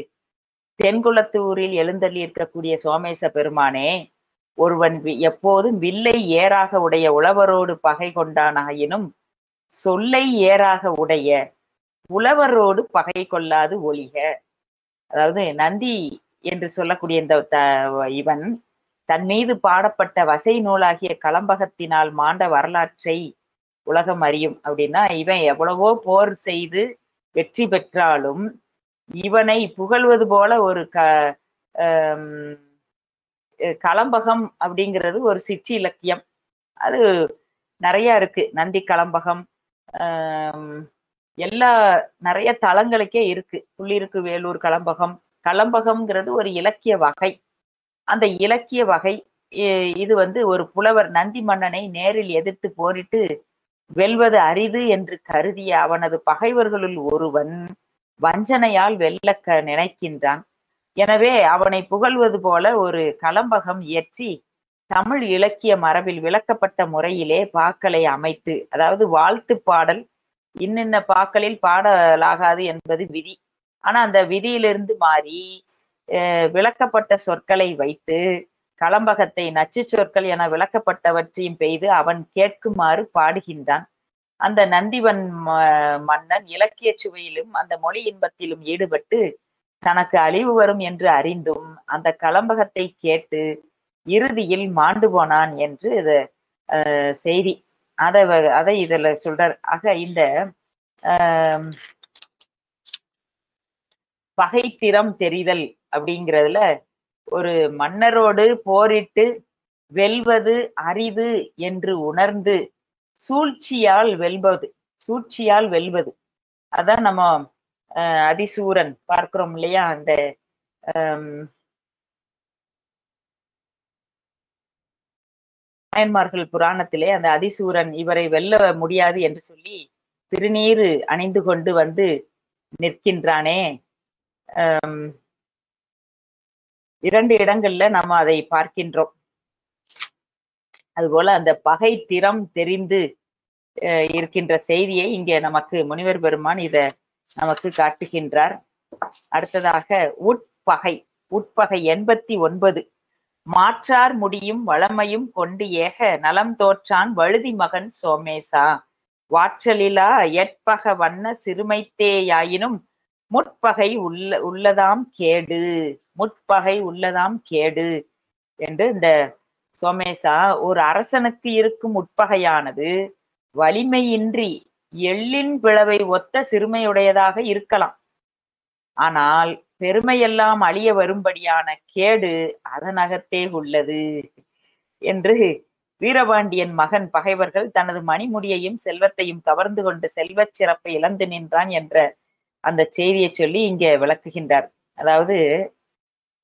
A: தென்குளத்தூரில் எழுந்தள்ளி இருக்கக்கூடிய சோமேச பெருமானே, ஒருவன் எப்போதும் வில்லை ஏறாக உடைய உழவரோடு பகை கொண்டானாயினும் சொல்லை ஏறாக உடைய உழவரோடு பகை கொள்ளாது ஒழிக. அதாவது நந்தி என்று சொல்லக்கூடிய இந்த இவன் தன் மீது பாடப்பட்ட வசை நூலாகிய கலம்பகத்தினால் மாண்ட வரலாற்றை உலகம் அறியும். அப்படின்னா, இவன் எவ்வளவோ போர் செய்து வெற்றி பெற்றாலும் இவனை புகழ்வது போல ஒரு கலம்பகம் அப்படிங்கிறது ஒரு சிற்றி இலக்கியம். அது நிறைய இருக்கு. நந்தி கலம்பகம் நிறைய தலங்களுக்கே இருக்கு. புள்ளிருக்கு வேலூர் கலம்பகம். கலம்பகம்ங்கிறது ஒரு இலக்கிய வகை. அந்த இலக்கிய வகை இது ஒரு புலவர் நந்தி மன்னனை நேரில் எதிர்த்து போரிட்டு வெல்வது அரிது என்று கருதிய அவனது பகைவர்களுள் ஒருவன் வஞ்சனையால் வெல்ல நினைக்கின்றான். எனவே அவனை புகழ்வது போல ஒரு கலம்பகம் இயற்றி தமிழ் இலக்கிய மரபில் விளக்கப்பட்ட முறையிலே பாக்களை அமைத்து, அதாவது வாழ்த்து பாடல் இன்னின்ன பாக்களில் பாடலாகாது என்பது விதி. ஆனா அந்த விதியிலிருந்து மாறி விளக்கப்பட்ட சொற்களை வைத்து கலம்பகத்தை நச்சு சொற்கள் என விளக்கப்பட்டவற்றையும் பெய்து அவன் கேட்குமாறு பாடுகின்றான். அந்த நந்திவன் மன்னன் இலக்கிய சுவையிலும் அந்த மொழி இன்பத்திலும் ஈடுபட்டு தனக்கு அழிவு வரும் என்று அறிந்தும் அந்த கலம்பகத்தை கேட்டு இறுதியில் மாண்டு போனான் என்று செய்தி. அதை இதுல சொல்றார். ஆக இந்த பகைத்திறம் தெரிதல் அப்படிங்கிறதுல ஒரு மன்னரோடு போரிட்டு வெல்வது அரிது என்று உணர்ந்து சூழ்ச்சியால் வெல்வது அதான் நம்ம அதிசூரன் பார்க்கிறோம் இல்லையா? அந்த நாயன்மார்கள் புராணத்திலே அந்த அதிசூரன் இவரை வெல்ல முடியாது என்று சொல்லி திருநீறு அணிந்து கொண்டு வந்து நிற்கின்றானே. 2 இடங்கள்ல நம்ம அதை பார்க்கின்றோம். அதுபோல அந்த பகை திறம் தெரிந்து இருக்கின்ற செய்தியை இங்கே நமக்கு முனிவர் பெருமான் இத நமக்கு காட்டுகின்றார். அடுத்ததாக உட்பகை 89. மாற்றார் முடியும் வளமையும் கொண்டு ஏக நலம் தோற்றான் வழுதி மகன் சோமேசா வாற்றலிலா எட்பக வண்ண சிறுமைத்தேயாயினும் முற்பகை உள்ளதாம் கேடு என்று இந்த சோமேசா, ஒரு அரசனுக்கு இருக்கும் உட்பகையானது வலிமையின்றி எள்ளின் பிளவை ஒத்த சிறுமையுடையதாக இருக்கலாம். ஆனால் பெருமையெல்லாம் அழிய வரும்படியான கேடு அதனகத்தே உள்ளது என்று வீரபாண்டியன் மகன் பகைவர்கள் தனது மணிமுடியையும் செல்வத்தையும் கவர்ந்து கொண்டு செல்வச் சிறப்பை இழந்து நின்றான் என்ற அந்த செய்தியை சொல்லி இங்க விளக்குகின்றார். அதாவது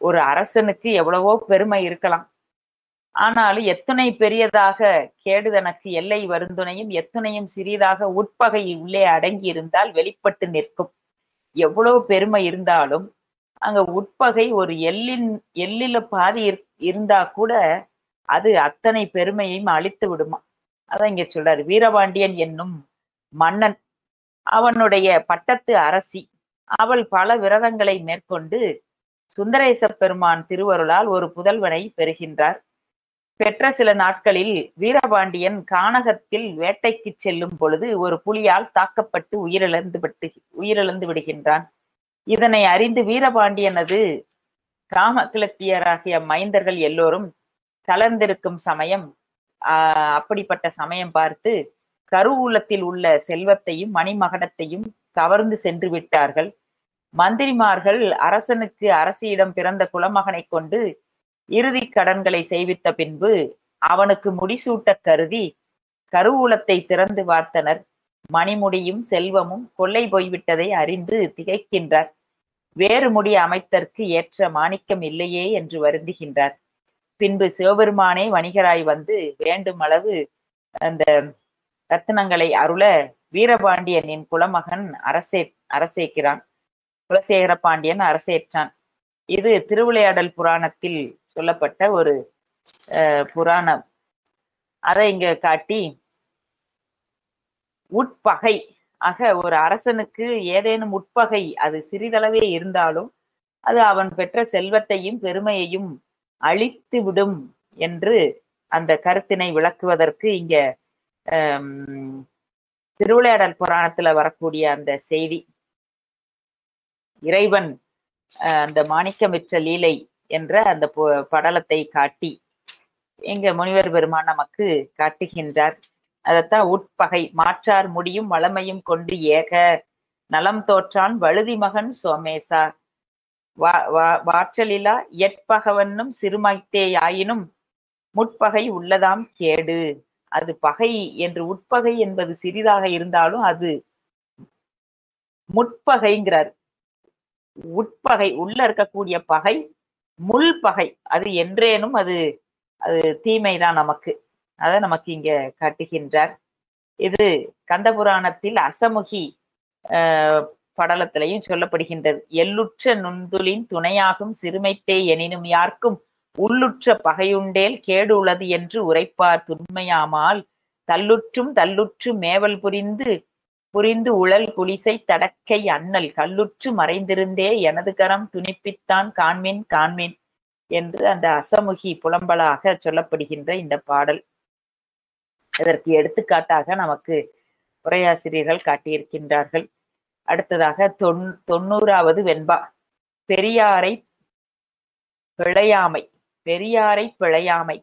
A: ஒரு அரசனுக்கு எவ்வளவோ பெருமை இருக்கலாம், ஆனாலும் எத்துணை பெரியதாக கேடு தனக்கு எல்லை வருந்துணையும் எத்துணையும் சிறிதாக உட்பகை உள்ளே அடங்கி இருந்தால் வெளிப்பட்டு நிற்கும். எவ்வளவு பெருமை இருந்தாலும் அங்க உட்பகை ஒரு எல்லில பாதி இருந்தா கூட அது அத்தனை பெருமையையும் அழித்து விடுமா. அதான் இங்க சொல்றாரு. வீரபாண்டியன் என்னும் மன்னன், அவனுடைய பட்டத்து அரசி, அவள் பல விரதங்களை மேற்கொண்டு சுந்தரேச பெருமான் திருவருளால் ஒரு புதல்வனை பெறுகின்றார். பெற்ற சில நாட்களில் வீரபாண்டியன் கானகத்தில் வேட்டைக்கு செல்லும் பொழுது ஒரு புலியால் தாக்கப்பட்டு உயிரிழந்து விடுகின்றான். இதனை அறிந்து வீரபாண்டியனது காமக்கிழத்தியராகிய மைந்தர்கள் எல்லோரும் கலர்ந்திருக்கும் சமயம், அப்படிப்பட்ட சமயம் பார்த்து கருவூலத்தில் உள்ள செல்வத்தையும் மணிமகடத்தையும் கவர்ந்து சென்று விட்டார்கள். மந்திரிமார்கள் அரசனுக்கு அரசியிடம் பிறந்த குலமகனை கொண்டு இறுதி கடன்களை செய்வித்த பின்பு அவனுக்கு முடிசூட்ட கருதி கருவூலத்தை திறந்து பார்த்தனர். மணிமுடியும் செல்வமும் கொள்ளை போய்விட்டதை அறிந்து திகைக்கின்றார். வேறு முடி அமைத்தற்கு ஏற்ற மாணிக்கம் இல்லையே என்று வருந்துகின்றார். பின்பு சிவபெருமானே வணிகராய் வந்து வேண்டும் அளவு அந்த ரத்தினங்களை அருள வீரபாண்டியனின் குலமகன் அரசேற்கிறான். குலசேகர பாண்டியன் அரசேற்றான். இது திருவிளையாடல் புராணத்தில் சொல்லப்பட்ட ஒரு புராணம். அதை இங்க காட்டி உட்பகை ஆக ஒரு அரசனுக்கு ஏதேனும் உட்பகை அது சிறிதளவே இருந்தாலும் அது அவன் பெற்ற செல்வத்தையும் பெருமையையும் அழித்து விடும் என்று அந்த கருத்தினை விளக்குவதற்கு இங்க திருவிளையாடல் புராணத்துல வரக்கூடிய அந்த செய்தி, இறைவன் அந்த மாணிக்கமிற்ற லீலை என்ற அந்த படலத்தை காட்டி இங்க முனிவர் பெருமான் நமக்கு காட்டுகின்றார். அதத்தான் உட்பகை மாற்றார் முடியும் வளமையும் கொண்டு ஏக நலம் தோற்றான் வழுதி மகன் சோமேசா வாற்றலிலா எட்பகவன்னும் சிறுமைத்தே ஆயினும் முட்பகை உள்ளதாம் கேடு. அது பகை என்று, உட்பகை என்பது சிறிதாக இருந்தாலும் அது முட்பகைங்கிறார். உட்பகை உள்ள இருக்கக்கூடிய பகை முள் பகை, அது என்றேனும் அது தீமைதான் நமக்கு. அதை நமக்கு இங்க காட்டுகின்றார். இது கந்த புராணத்தில் அசமுகி படலத்திலையும் சொல்லப்படுகின்றது. எள்ளுற்ற நுண்துளின் துணையாகும் சிறுமைத்தே எனினும் யார்க்கும் உள்ளுற்ற பகையுண்டேல் கேடு உளது என்று உரைப்பார் துண்மையாமால் தள்ளுற்று மேவல் புரிந்து உழல் குலிசை தடக்கை அண்ணல் கல்லுற்று மறைந்திருந்தே எனது கரம் துணிப்பித்தான் காண்மின் என்று அந்த அசமுகி புலம்பலாக சொல்லப்படுகின்ற இந்த பாடல். இதற்கு எடுத்துக்காட்டாக நமக்கு உரையாசிரியர்கள் காட்டியிருக்கின்றார்கள். அடுத்ததாக 90வது வெண்பா, பெரியாரை பிழையாமை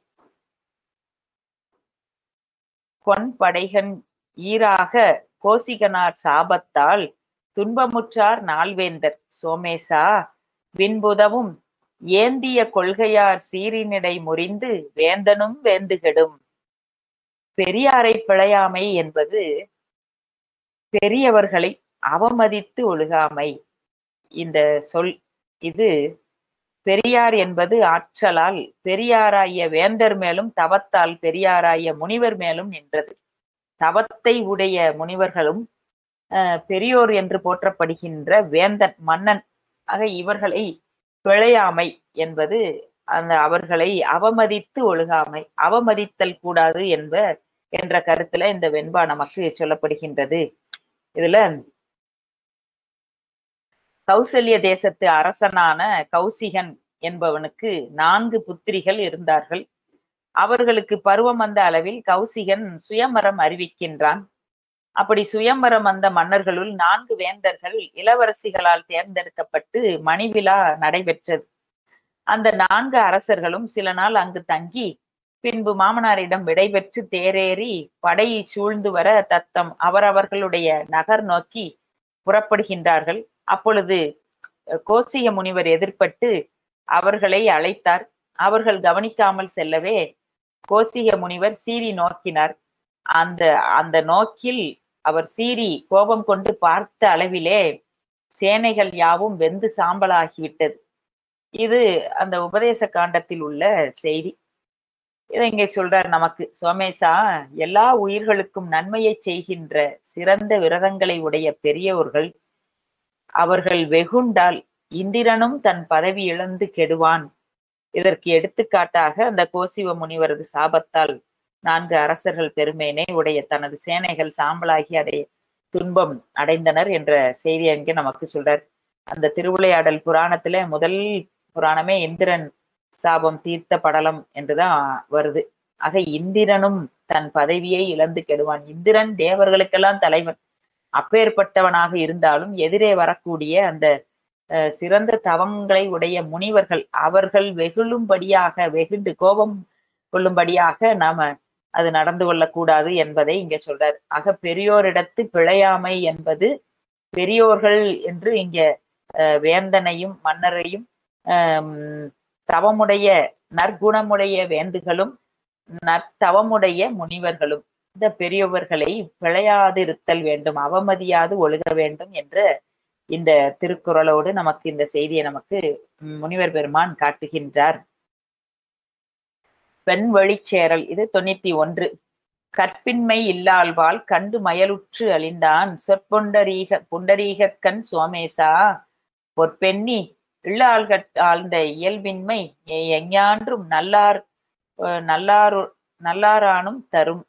A: கொன்படைகன் ஈராக கோசிகனார் சாபத்தால் துன்பமுற்றார் நால்வேந்தர் சோமேசா விண்புதவும் ஏந்திய கொள்கையார் சீரினிடை முறிந்து வேந்தனும் வேந்துகெடும். பெரியாரை பிழையாமை என்பது பெரியவர்களை அவமதித்து ஒழுகாமை. இந்த சொல் இது பெரியார் என்பது ஆற்றலால் பெரியாராய வேந்தர் மேலும் தவத்தால் பெரியாராய முனிவர் மேலும் நின்றது. தவத்தை உடைய முனிவர்களும் பெரியோர் என்று போற்றப்படுகின்ற வேந்தன் மன்னன் ஆக இவர்களை பிழையாமை என்பது அந்த அவர்களை அவமதித்து ஒழுகாமை, அவமதித்தல் கூடாது என்ற கருத்துல இந்த வெண்பா நமக்கு சொல்லப்படுகின்றது. இதுல கௌசல்ய தேசத்து அரசனான கௌசிகன் என்பவனுக்கு 4 புத்திரிகள் இருந்தார்கள். அவர்களுக்கு பருவம் வந்த அளவில் கௌசிகன் சுயமரம் அறிவிக்கின்றான். அப்படி சுயமரம் வந்த மன்னர்களுள் 4 வேந்தர்கள் இளவரசிகளால் தேர்ந்தெடுக்கப்பட்டு மணிவிழா நடைபெற்றது. அந்த 4 அரசர்களும் சில நாள் அங்கு தங்கி பின்பு மாமனாரிடம் விடைபெற்று தேரேறி படையை சூழ்ந்து வர தத்தம் அவரவர்களுடைய நகர் நோக்கி புறப்படுகின்றார்கள். அப்பொழுது கோசிய முனிவர் எதிர்பட்டு அவர்களை அழைத்தார். அவர்கள் கவனிக்காமல் செல்லவே கோசிய முனிவர் சீறி நோக்கினார். அந்த நோக்கில் அவர் சீறி கோபம் கொண்டு பார்த்த அளவிலே சேனைகள் யாவும் வெந்து சாம்பலாகிவிட்டது. இது அந்த உபதேச காண்டத்தில் உள்ள செய்தி. இதை இங்கே சொல்றார் நமக்கு. சோமேசா, எல்லா உயிர்களுக்கும் நன்மையை செய்கின்ற சிறந்த விரதங்களை உடைய பெரியோர்கள், அவர்கள் வெகுண்டால் இந்திரனும் தன் பதவி இழந்து கெடுவான். இதற்கு எடுத்துக்காட்டாக அந்த கோசிவ முனிவரது சாபத்தால் 4 அரசர்கள் பெருமேனே உடைய தனது சேனைகள் சாம்பலாகி அடைய துன்பம் அடைந்தனர் என்ற செய்தி அங்கே நமக்கு சொல்றார். அந்த திருவிளையாடல் புராணத்துல முதல் புராணமே இந்திரன் சாபம் தீர்த்த படலம் என்றுதான் வருது. ஆக இந்திரனும் தன் பதவியை இழந்து கெடுவான். இந்திரன் தேவர்களுக்கெல்லாம் தலைவன். அப்பேற்பட்டவனாக இருந்தாலும் எதிரே வரக்கூடிய அந்த சிறந்த தவங்களை உடைய முனிவர்கள், அவர்கள் வெகுளும்படியாக, வெகுண்டு கோபம் கொள்ளும்படியாக நாம அது நடந்து கொள்ளக்கூடாது என்பதை இங்க சொல்றார். ஆக பெரியோரிடத்து பிழையாமை என்பது, பெரியோர்கள் என்று இங்க வேந்தனையும் மன்னரையும் தவமுடைய நற்குணமுடைய வேந்துகளும் நற்தவமுடைய முனிவர்களும் இந்த பெரியவர்களை பிழையாதிருத்தல் வேண்டும், அவமதியாது ஒழுக வேண்டும் என்ற இந்த திருக்குறளோடு நமக்கு இந்த செய்தியை நமக்கு முனிவர் பெருமான் காட்டுகின்றார். பெண் வழிச்சேரல், இது 91. கற்பின்மை இல்லாள்வாள் கண்டு மயலுற்று அழிந்தான் புண்டரீகக்கண் சோமேசா பொற்பெண்ணி ஆழ்ந்த இயல்பின்மை எஞ்ஞான்றும் நல்லாரானும் தரும்.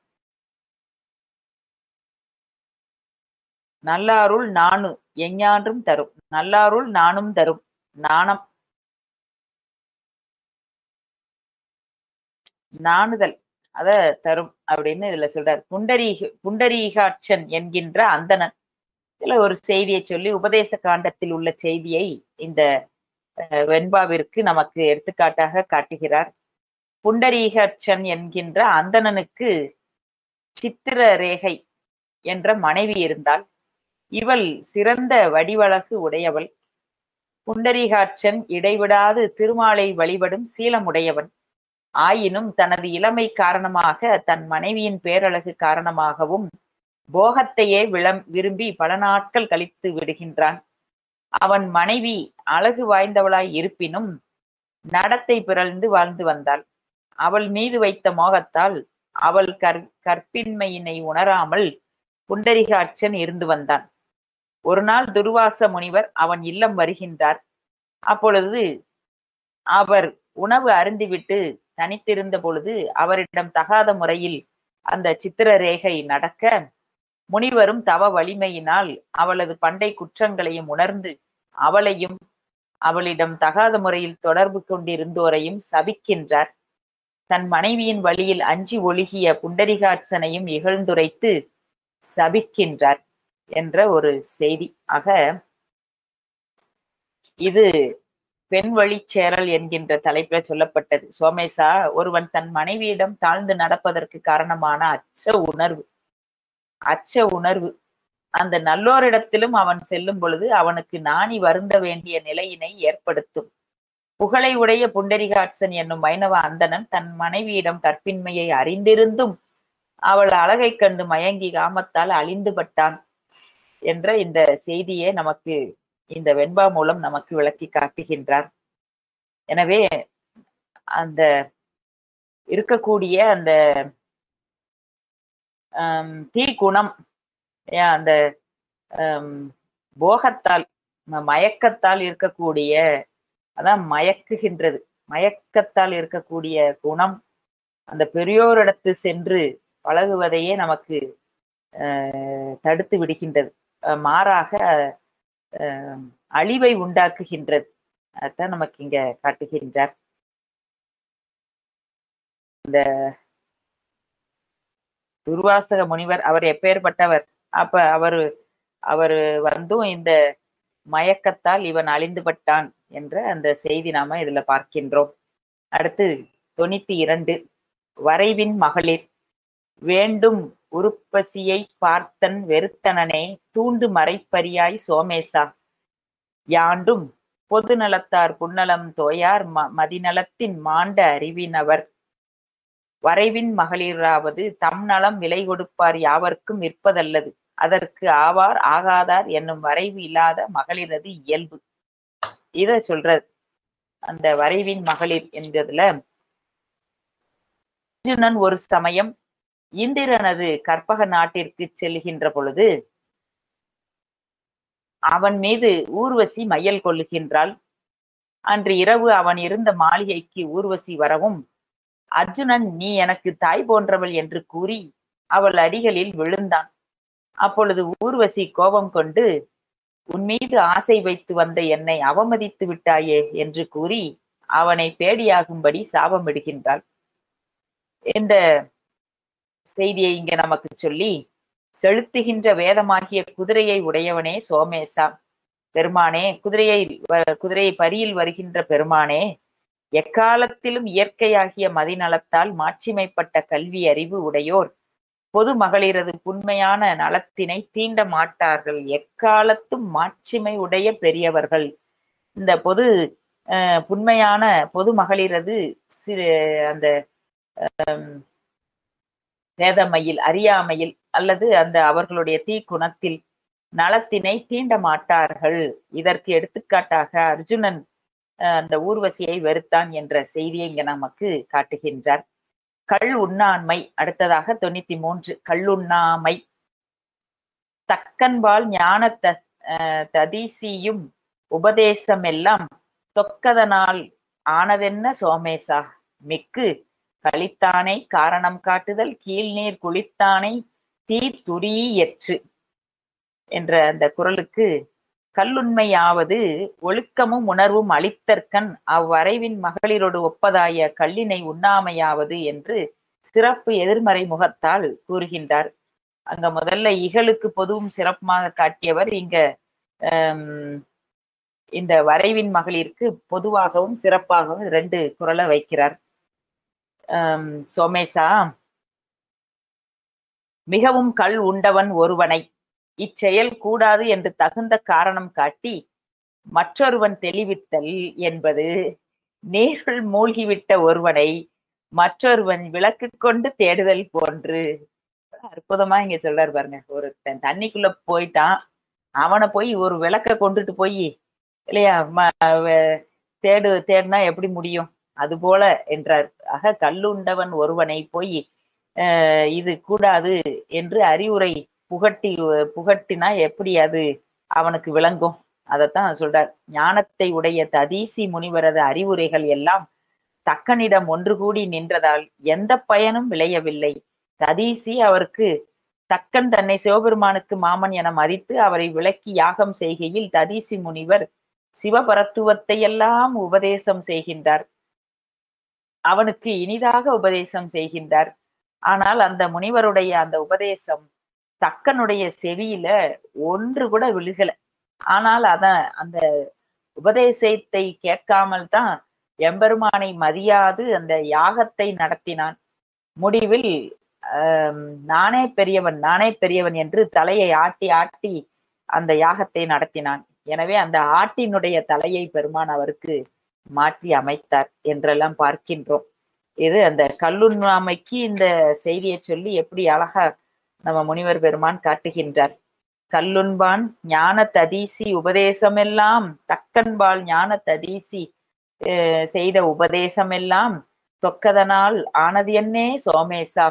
A: நல்லாருள் நானு எஞ்ஞான்றும் தரும். நல்லாருள் நானும் தரும். நாணம் நாணுதல் அத தரும் அப்படின்னு இதுல சொல்றார். புண்டரீகாட்சன் என்கின்ற அந்தணன், இதுல ஒரு செய்தியை சொல்லி உபதேச காண்டத்தில் உள்ள செய்தியை இந்த வெண்பாவிற்கு நமக்கு எடுத்துக்காட்டாக காட்டுகிறார். புண்டரீகாட்சன் என்கின்ற அந்தணனுக்கு சித்திர ரேகை என்ற மனைவி இருந்தால், இவள் சிறந்த வடிவழகு உடையவள். புண்டரீகாட்சன் இடைவிடாது திருமாலை வழிபடும் சீலமுடையவன். ஆயினும் தனது இளமை காரணமாக, தன் மனைவியின் பேரழகு காரணமாகவும் போகத்தையே விரும்பி பல நாட்கள் கழித்து விடுகின்றான். அவன் மனைவி அழகு வாய்ந்தவளாய் இருப்பினும் நடத்தை பிறழ்ந்து வாழ்ந்து வந்தாள். அவள் மீது வைத்த மோகத்தால் அவள் கற்பின்மையினை உணராமல் புண்டரீகாட்சன் இருந்து வந்தான். ஒரு நாள் துர்வாச முனிவர் அவன் இல்லம் வருகின்றார். அப்பொழுது அவர் உணவு அருந்திவிட்டு தனித்திருந்த பொழுது அவரிடம் தகாத முறையில் அந்த சித்திர ரேகை நடக்க, முனிவரும் தவ வலிமையினால் அவளது பண்டை குற்றங்களையும் உணர்ந்து அவளையும் அவளிடம் தகாத முறையில் தொடர்பு கொண்டிருந்தோரையும் சபிக்கின்றார். தன் மனைவியின் வழியில் அஞ்சி ஒழுகிய புண்டரீகாட்சனையும் இகழ்ந்துரைத்து சபிக்கின்றார் என்ற ஒரு செய்தி. ஆக இது பெண் வழிச்சேரல் என்கின்ற தலைப்பில் சொல்லப்பட்டது. சோமேசா, ஒருவன் தன் மனைவியிடம் தாழ்ந்து நடப்பதற்கு காரணமான அச்ச உணர்வு அந்த நல்லோரிடத்திலும் அவன் செல்லும் பொழுது அவனுக்கு நாணி வருந்த வேண்டிய நிலையினை ஏற்படுத்தும். புகழை உடைய புண்டரீகாட்சன் என்னும் வைணவ அந்தணன் தன் மனைவியிடம் கற்பின்மையை அறிந்திருந்தும் அவள் அழகை கண்டு மயங்கி காமத்தால் அழிந்துபட்டான் என்ற இந்த செய்தியை நமக்கு இந்த வெண்பா மூலம் நமக்கு விளக்கி காட்டுகின்றார். எனவே அந்த இருக்கக்கூடிய அந்த தீக்குணம், அந்த போகத்தால் மயக்கத்தால் இருக்கக்கூடிய, அதான் மயக்குகின்றது, மயக்கத்தால் இருக்கக்கூடிய குணம் அந்த பெரியோரிடத்து சென்று பழகுவதையே நமக்கு தடுத்து விடுகின்றது. மாறாக அழிவை உண்டாக்குகின்றது. அதான் நமக்கு இங்க காட்டுகின்றார். இந்த துர்வாசக முனிவர் அவர் எப்பேற்பட்டவர்? அப்ப அவரு வந்தும் இந்த மயக்கத்தால் இவன் அழிந்துபட்டான் என்ற அந்த செய்தி நாம இதுல பார்க்கின்றோம். அடுத்து 92. வரைவின் மகளிர் வேண்டும் உருப்பசியை பார்த்தன் வெறுத்தனனே தூண்டு மறைப்பரியாய் சோமேசா யாண்டும் பொது நலத்தார் புன்னலம் தோயார் மதிநலத்தின் மாண்ட அறிவினவர். வரைவின் மகளிராவது தம் நலம் விலை கொடுப்பார் யாவர்க்கும் விற்பதல்லது, அதற்கு ஆவார் ஆகாதார் என்னும் வரைவு இல்லாத மகளிரது இயல்பு. இத சொல்றது அந்த வரைவின் மகளிர் என்பதுல அர்ஜுனன் ஒரு சமயம் இந்திரனது கற்பக நாட்டிற்கு செல்கின்ற பொழுது அவன் மீது ஊர்வசி மையல் கொள்ளுகின்றாள். அன்று இரவு அவன் இருந்த மாளிகைக்கு ஊர்வசி வரவும், அர்ஜுனன் நீ எனக்கு தாய் போன்றவள் என்று கூறி அவள் அடிகளில் விழுந்தான். அப்பொழுது ஊர்வசி கோபம் கொண்டு, உன் மீது ஆசை வைத்து வந்த என்னை அவமதித்து விட்டாயே என்று கூறி அவனை பேடியாகும்படி சாபமிடுகின்றாள். இந்த செய்தியை இங்க நமக்கு சொல்லி, செலுத்துகின்ற வேதமாகிய குதிரையை உடையவனே சோமேசா, பெருமானே, குதிரையை பரியில் வருகின்ற பெருமானே, எக்காலத்திலும் இயற்கையாகிய மதிநலத்தால் மாட்சிமைப்பட்ட கல்வி அறிவு உடையோர் பொது மகளிரது புண்மையான நலத்தினை தீண்ட மாட்டார்கள். எக்காலத்தும் மாட்சிமை உடைய பெரியவர்கள் இந்த புண்மையான பொது மகளிரது அந்த வேதமையில், அறியாமையில் அல்லது அந்த அவர்களுடைய தீக்குணத்தில் நலத்தினை தீண்ட மாட்டார்கள். இதற்கு எடுத்துக்காட்டாக அர்ஜுனன் அந்த ஊர்வசியை வெறுத்தான் என்ற செய்தியை இங்க நமக்கு காட்டுகின்றார். கள் உண்ணாண்மை. அடுத்ததாக 93 கள்ளுண்ணாமை. தக்கன்பால் ஞான ததீசியும் உபதேசம் எல்லாம் தொக்கதனால் ஆனதென்ன சோமேசா, மிக்கு கழித்தானை காரணம் காட்டுதல் கீழ்நீர் குளித்தானை தீ துரியற்று என்ற அந்த குறளுக்கு கல்லுண்மையாவது ஒழுக்கமும் உணர்வும் அளித்தற்கண் அவ்வரைவின் மகளிரோடு ஒப்பதாய கல்லினை உண்ணாமையாவது என்று சிறப்பு எதிர்மறை முகத்தால் கூறுகின்றார். அங்க முதல்ல இகழுக்கு பொதுவும் சிறப்புமாக காட்டியவர் இங்க இந்த வரைவின் மகளிருக்கு பொதுவாகவும் சிறப்பாகவும் 2 குறளை வைக்கிறார். சோமேசா, மிகவும் கள் உண்டவன் ஒருவனை இச்செயல் கூடாது என்று தகுந்த காரணம் காட்டி மற்றொருவன் தெளிவித்தல் என்பது நீருள் மூழ்கிவிட்ட ஒருவனை மற்றொருவன் விளக்கு கொண்டு தேடுதல் போன்று. அற்புதமா இங்க சொல்றாரு பாருங்க. ஒரு தண்ணிக்குள்ள போயிட்டான், அவனை போய் ஒரு விளக்க கொண்டுட்டு போய் இல்லையா தேடுனா எப்படி முடியும், அது போல என்றார். ஆக கல்லுண்டவன் ஒருவனை போய் இது கூடாது என்று அறிவுரை புகட்டினா எப்படி அது அவனுக்கு விளங்கும்? அதைத்தான் சொல்றார். ஞானத்தை உடைய ததீசி முனிவரது அறிவுரைகள் எல்லாம் தக்கனிடம் ஒன்று கூடி நின்றதால் எந்த பயனும் விளையவில்லை. ததீசி அவருக்கு தக்கன் தன்னை சிவபெருமானுக்கு மாமன் என மதித்து அவரை விளக்கி யாகம் செய்கையில் ததீசி முனிவர் சிவபரத்துவத்தை எல்லாம் உபதேசம் செய்கின்றார். அவனுக்கு இனிதாக உபதேசம் செய்கின்றார். ஆனால் அந்த முனிவருடைய அந்த உபதேசம் தக்கனுடைய செவியில ஒன்று கூட விழுகல. ஆனால் அந்த உபதேசத்தை கேட்காமல் தான் எம்பெருமானை மதியாது அந்த யாகத்தை நடத்தினான். முடிவில் நானே பெரியவன் என்று தலையை ஆட்டி ஆட்டி அந்த யாகத்தை நடத்தினான். எனவே அந்த ஆட்டினுடைய தலையை பெருமான் அவருக்கு மாற்றி அமைத்தார் என்றெல்லாம் பார்க்கின்றோம். இது அந்த கல்லுண்ணாமைக்கு இந்த செய்தியை சொல்லி எப்படி அழகா நம்ம முனிவர் பெருமான் காட்டுகின்றார். கல்லுண்பான் ஞான ததீசி உபதேசமெல்லாம் தக்கன்பால் ஞான ததீசி செய்த உபதேசமெல்லாம் தொக்கதனால் ஆனது என்னே சோமேசா,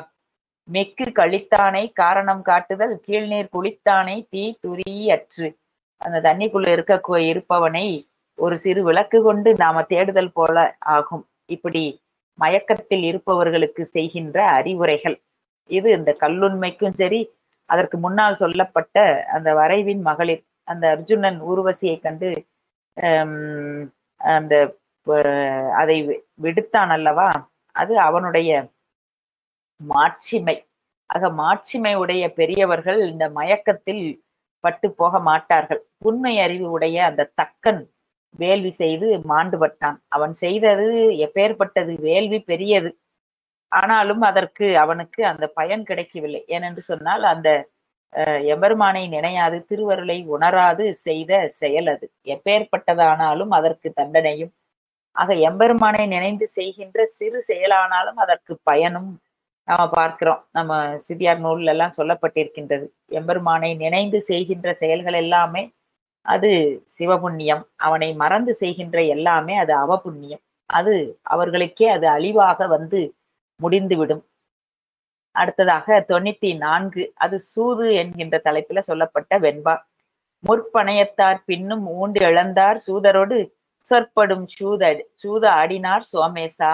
A: மிக்கு கழித்தானை காரணம் காட்டுதல் கீழ்நீர் குளித்தானை தீ துரியற்று. அந்த தண்ணிக்குள்ள இருப்பவனை ஒரு சிறு விளக்கு கொண்டு நாம தேடுதல் போல ஆகும். இப்படி மயக்கத்தில் இருப்பவர்களுக்கு செய்கின்ற அறிவுரைகள் இது. இந்த கல்லுண்மைக்கும் சரி, அதற்கு முன்னால் சொல்லப்பட்ட அந்த வரைவின் மகளிர், அந்த அர்ஜுனன் ஊர்வசியை கண்டு அந்த அதை விடுத்தான் அல்லவா, அது அவனுடைய மாட்சிமை. ஆக மாட்சிமை உடைய பெரியவர்கள் இந்த மயக்கத்தில் பட்டு போக மாட்டார்கள். உண்மை அறிவு உடைய அந்த தக்கன் வேள்வி செய்து மாண்டுபட்டான். அவன் செய்தது எப்பேற்பட்டது, வேள்வி பெரியது. ஆனாலும் அதற்கு அவனுக்கு அந்த பயன் கிடைக்கவில்லை. ஏனென்று சொன்னால் அந்த எம்பெருமானை நினையாது திருவருளை உணராது செய்த செயல் அது. எப்பேற்பட்டதானாலும் அதற்கு தண்டனையும். ஆக எம்பெருமானை நினைந்து செய்கின்ற சிறு செயலானாலும் அதற்கு பயனும் நம்ம பார்க்கிறோம். நம்ம சிபிஆர் நூல்ல எல்லாம் சொல்லப்பட்டிருக்கின்றது. எம்பெருமானை நினைந்து செய்கின்ற செயல்கள் எல்லாமே அது சிவபுண்ணியம், அவனை மறந்து செய்கின்ற எல்லாமே அது அவபுண்ணியம். அது அவர்களுக்கே அது அழிவாக வந்து முடிந்துவிடும். அடுத்ததாக 94 அது சூது என்கின்ற தலைப்பில சொல்லப்பட்ட வெண்பா. முற்பணையத்தார் பின்னும் ஊண்டு இழந்தார் சூதரோடு சொற்படும் சூத ஆடினார் சோமேசா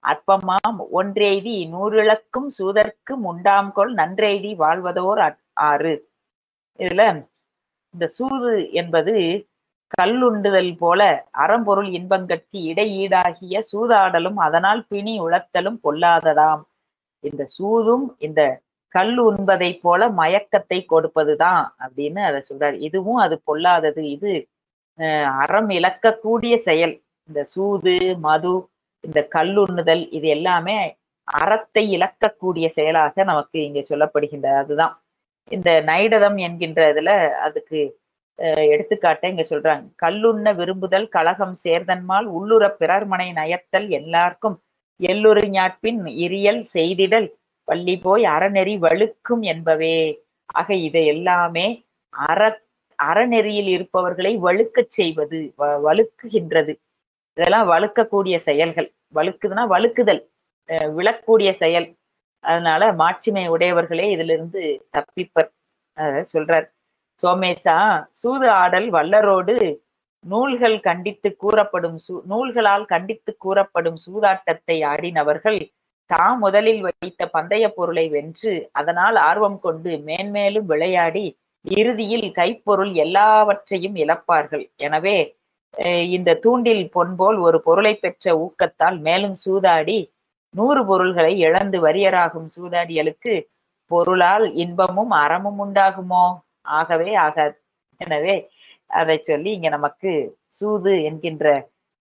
A: அற்பமாம் ஒன்றெய்தி நூறிழக்கும் சூதற்கு உண்டாம்கொள் நன்றெய்தி வாழ்வதோர் ஆறு. இதுல இந்த சூது என்பது கல்லுண்டுதல் போல அறம்பொருள் இன்பங்கட்கு இடையீடாகிய சூதாடலும் அதனால் பிணி உழத்தலும் பொல்லாததாம். இந்த சூதும் இந்த கல் உண்பதை போல மயக்கத்தை கொடுப்பதுதான் அப்படின்னு அதை சொல்றாரு. இதுவும் அது பொல்லாதது. இது அறம் இழக்கக்கூடிய செயல். இந்த சூது, மது, இந்த கல்லுண்ணுதல் இது எல்லாமே அறத்தை இழக்கக்கூடிய செயலாக நமக்கு இங்க சொல்லப்படுகின்ற. அதுதான் இந்த நைடதம் என்கின்ற இதுல அதுக்கு எடுத்துக்காட்ட இங்க சொல்றாங்க. கல்லுண்ண விரும்புதல் கலகம் சேர்தன்மால் உள்ளுற பிறர்மனை நயத்தல் எல்லாருக்கும் எல்லுறு ஞாட்பின் இரியல் செய்திடல் பள்ளி போய் அறநெறி வழுக்கும் என்பவே. ஆக இதை எல்லாமே அறநெறியில் இருப்பவர்களை வழுக்கச் செய்வது, வழுக்குகின்றது. இதெல்லாம் வழுக்கக்கூடிய செயல்கள். வழுக்குதுன்னா வழுக்குதல், விழக்கூடிய செயல். அதனால மாட்சிமை உடையவர்களே இதிலிருந்து தப்பிப்பர் சொல்றார். சோமேசா சூது ஆடல் வல்லரோடு நூல்களால் கண்டித்து கூறப்படும் சூதாட்டத்தை ஆடினவர்கள் தாம் முதலில் வைத்த பந்தய பொருளை வென்று அதனால் ஆர்வம் கொண்டு மேன்மேலும் விளையாடி இறுதியில் கைப்பொருள் எல்லாவற்றையும் இழப்பார்கள். எனவே இந்த தூண்டில் பொன்போல் ஒரு பொருளை பெற்ற ஊக்கத்தால் மேலும் சூதாடி 100 பொருள்களை இழந்து வறியராகும் சூதாடிகளுக்கு பொருளால் இன்பமும் அறமும் உண்டாகுமோ? ஆகவே ஆகாது. எனவே அதை சொல்லி இங்க நமக்கு சூது என்கின்ற